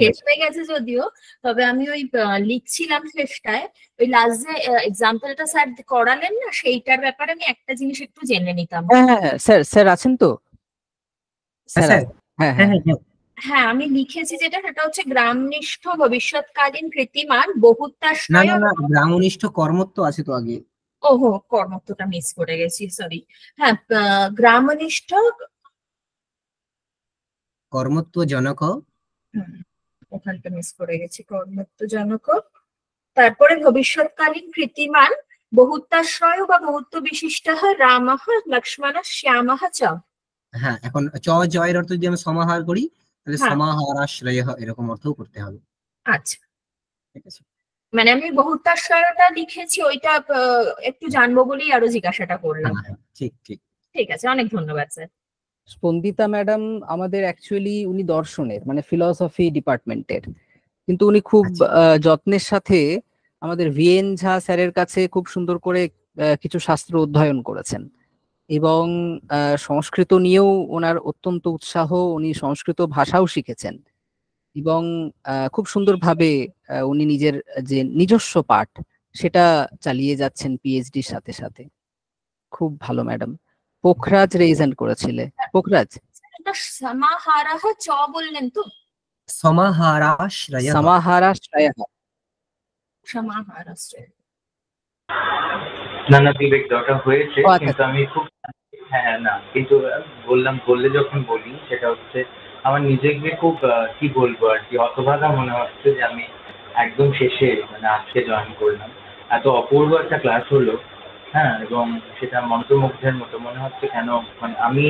শেষ হয়ে গেছে যদিও, তবে আমি ওই লিখছিলাম শেষটায়, ওই লাস্ট যে এক্সাম্পলটা স্যার করালেন না, সেইটার ব্যাপারে আমি একটা জিনিস একটু জেনে নিতাম। হ্যাঁ স্যার আছেন তো? হ্যাঁ, আমি লিখেছি যেটা, সেটা হচ্ছে গ্রামনিষ্ঠ ভবিষ্যৎকালীন কৃতিমান বহুত্বাশ্রয়। না গ্রামনিষ্ঠ কর্মত্ব আছে তো আগে। ওহো, কর্মত্বটা মিস করে গেছি, সরি। হ্যাঁ, গ্রামনিষ্ঠ কর্মত্ব জনক, ওখানটা মিস করে গেছি, কর্মত্ব জনক, তারপরে ভবিষ্যৎকালীন কৃতিমান বহুত্বাশ্রয় বা বহুত্ব বিশিষ্ট রামঃ লক্ষ্মণঃ শ্যামঃ চ। হ্যাঁ, এখন চ জয়ের অর্থ যদি আমি সমাহার করি তাহলে সমাহারাশ্রয় এরকম অর্থও করতে হবে। আচ্ছা, ঠিক আছে। মানে আমি বহুত্বাশ্রয়টা লিখেছি, ওইটা একটু জানবো বলেই আরো জিজ্ঞাসাটা করলাম। ঠিক ঠিক আছে, অনেক ধন্যবাদ স্যার। স্পন্দিতা ম্যাডাম আমাদের অ্যাকচুয়ালি উনি দর্শনের মানে ফিলসফি ডিপার্টমেন্টের, কিন্তু উনি খুব যত্নের সাথে আমাদের ভিএন ঝা স্যারের কাছে খুব সুন্দর করে কিছু শাস্ত্র অধ্যয়ন করেছেন এবং সংস্কৃত নিয়েও ওনার অত্যন্ত উৎসাহ, উনি সংস্কৃত ভাষাও শিখেছেন এবং খুব সুন্দরভাবে উনি নিজের যে নিজস্ব পাঠ সেটা চালিয়ে যাচ্ছেন পিএইচডির সাথে সাথে। খুব ভালো ম্যাডাম। পোখরাজ রেজেন্ট করেছিলে। পোখরাজ সমাহারঃ চ বললেন তো? সমাহারাশ্রয়ঃ। না বিবেক দরকার হয়েছে, কিন্তু আমি খুব না কিন্তু বললে যখন বলি সেটা হচ্ছে আমার নিজেকে খুব কি বলবো আর কি হতভাগা মনে হচ্ছে যে আমি একদম শেষে মানে আজকে জয়েন করলাম। এত অপূর্ব একটা ক্লাস হলো, হ্যাঁ, এবং সেটা মন্ত্রমুগ্ধের মতো মনে হচ্ছে কেন মানে আমি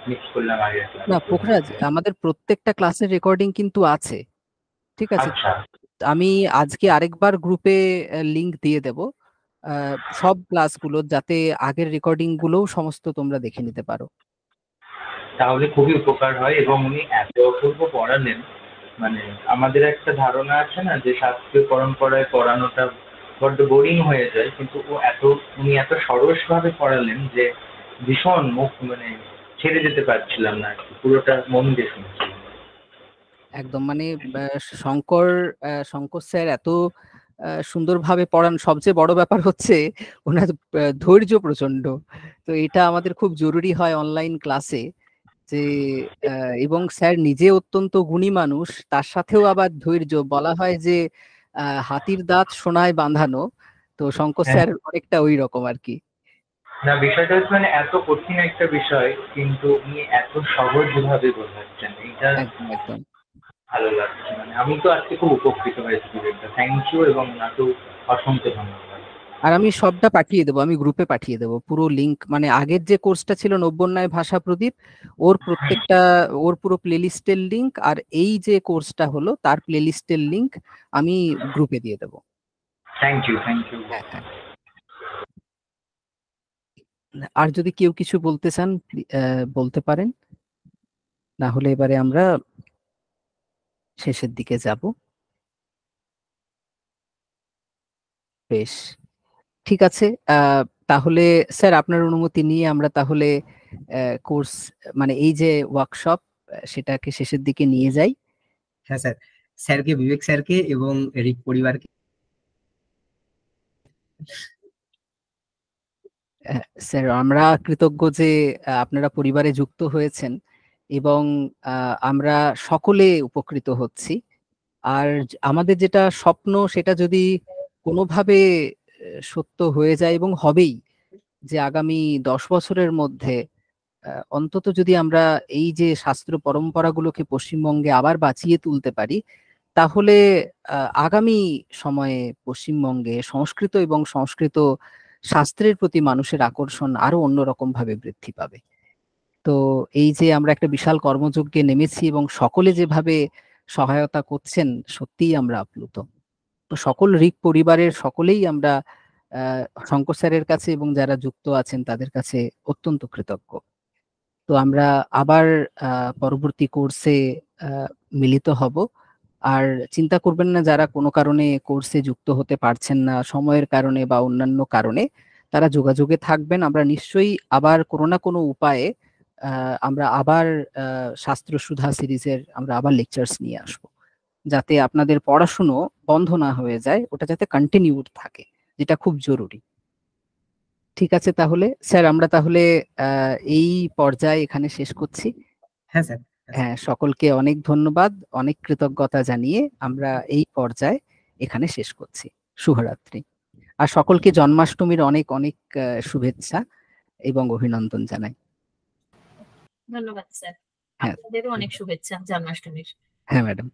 মিস করলাম আগের ক্লাস। না পোখরাজ, আমাদের প্রত্যেকটা ক্লাসের রেকর্ডিং কিন্তু আছে, ঠিক আছে? আমি আজকে আরেকবার গ্রুপে লিংক দিয়ে দেব সব ক্লাসগুলো, যাতে আগের রেকর্ডিং গুলোও সমস্ত তোমরা দেখে নিতে পারো। তাহলে খুবই উপকার হয়। এবং উনি এত অপূর্ব পড়ালেন, মানে আমাদের একটা ধারণা আছে না যে শাস্ত্রীয় পরম্পরায় পড়ানোটা বড্ড বোরিং হয়ে যায়, কিন্তু উনি এত সরস ভাবে পড়ালেন যে ভীষণ মুখ মানে ছেড়ে যেতে পারছিলাম না, পুরোটা মন দিয়ে শুনছিলাম। একদম মানে শঙ্কর স্যার এত সুন্দরভাবে পড়ান। সবচেয়ে বড় ব্যাপার হচ্ছে ওনার ধৈর্য প্রচন্ড, তো এটা আমাদের খুব জরুরি হয় অনলাইন ক্লাসে যে এবং স্যার নিজে অত্যন্ত গুণী মানুষ, তার সাথেও আবার ধৈর্য। বলা হয় যে হাতির দাঁত সোনায় বাঁধানো, তো শঙ্কর স্যার অনেকটা ওই রকম আর কি। না, বিষয়টা হচ্ছে মানে এত কঠিন একটা বিষয় কিন্তু উনি এত সহজ ভাবে বোঝাচ্ছেন, এটা একদম একদম। ভালো লাগছে। মানে আমি তো আজকে খুব উপকৃত হয়েছি। থ্যাংক ইউ এবং ওনাকেও অসংখ্য ধন্যবাদ। আর আমি সবটা পাঠিয়ে দেবো, আমি গ্রুপে পাঠিয়ে দেবো পুরো লিংক। মানে আগের যে কোর্সটা ছিল নব্বন্যায় ভাষা প্রদীপ, ওর প্রত্যেকটা, ওর পুরো প্লেলিস্টের লিংক, আর এই যে কোর্সটা হলো তার প্লেলিস্টের লিংক আমি গ্রুপে দিয়ে দেবো। Thank you, thank you. হ্যাঁ হ্যাঁ। আর যদি কেউ কিছু বলতে চান বলতে পারেন, না হলে এবারে আমরা শেষের দিকে যাব। বেশ, ঠিক আছে। তাহলে স্যার আপনার অনুমতি নিয়ে আমরা তাহলে কোর্স মানে এই যে ওয়ার্কশপ সেটাকে শেষের দিকে নিয়ে যাই। হ্যাঁ স্যার, স্যারকে, বিবেক স্যারকে এবং রিক পরিবারকে স্যার আমরা কৃতজ্ঞ যে আপনারা পরিবারে যুক্ত হয়েছেন এবং আমরা সকলে উপকৃত হচ্ছি। আর আমাদের যেটা স্বপ্ন সেটা যদি কোনোভাবে সত্য হয়ে যায়, এবং হবেই, যে আগামী 10 বছরের মধ্যে অন্তত যদি আমরা এই যে শাস্ত্র পরম্পরাগুলোকে পশ্চিমবঙ্গে আবার বাঁচিয়ে তুলতে পারি, তাহলে আগামী সময়ে পশ্চিমবঙ্গে সংস্কৃত এবং সংস্কৃত শাস্ত্রের প্রতি মানুষের আকর্ষণ আরো অন্যরকম ভাবে বৃদ্ধি পাবে। তো এই যে আমরা একটা বিশাল কর্মযজ্ঞে নেমেছি এবং সকলে যেভাবে সহায়তা করছেন, সত্যিই আমরা আপ্লুত। তো সকল রিক পরিবারের সকলেই আমরা শঙ্কর স্যারের কাছে এবং যারা যুক্ত আছেন তাদের কাছে অত্যন্ত কৃতজ্ঞ। তো আমরা আবার পরবর্তী কোর্সে মিলিত হব। আর চিন্তা করবেন না যারা কোনো কারণে কোর্সে যুক্ত হতে পারছেন না, সময়ের কারণে বা অন্যান্য কারণে, তারা যোগাযোগে থাকবেন। আমরা নিশ্চয়ই আবার কোনো না কোনো উপায়ে আমরা আবার শাস্ত্র সুধা সিরিজের আমরা আবার লেকচার্স নিয়ে আসব, যাতে আপনাদের পড়াশুনো বন্ধ না হয়ে যায়, ওটা যাতে কন্টিনিউড থাকে, যেটা খুব জরুরি। ঠিক আছে, তাহলে স্যার আমরা তাহলে এই পর্যায়ে এখানে শেষ করছি। হ্যাঁ স্যার। হ্যাঁ, সকলকে অনেক ধন্যবাদ, অনেক কৃতজ্ঞতা জানিয়ে আমরা এই পর্যায়ে এখানে শেষ করছি। শুভরাত্রি। আর সকলকে জন্মাষ্টমীর অনেক অনেক শুভেচ্ছা এবং অভিনন্দন জানাই। ধন্যবাদ স্যার, হ্যাঁ। আপনাদেরও অনেক শুভেচ্ছা জন্মাষ্টমীর। হ্যাঁ ম্যাডাম।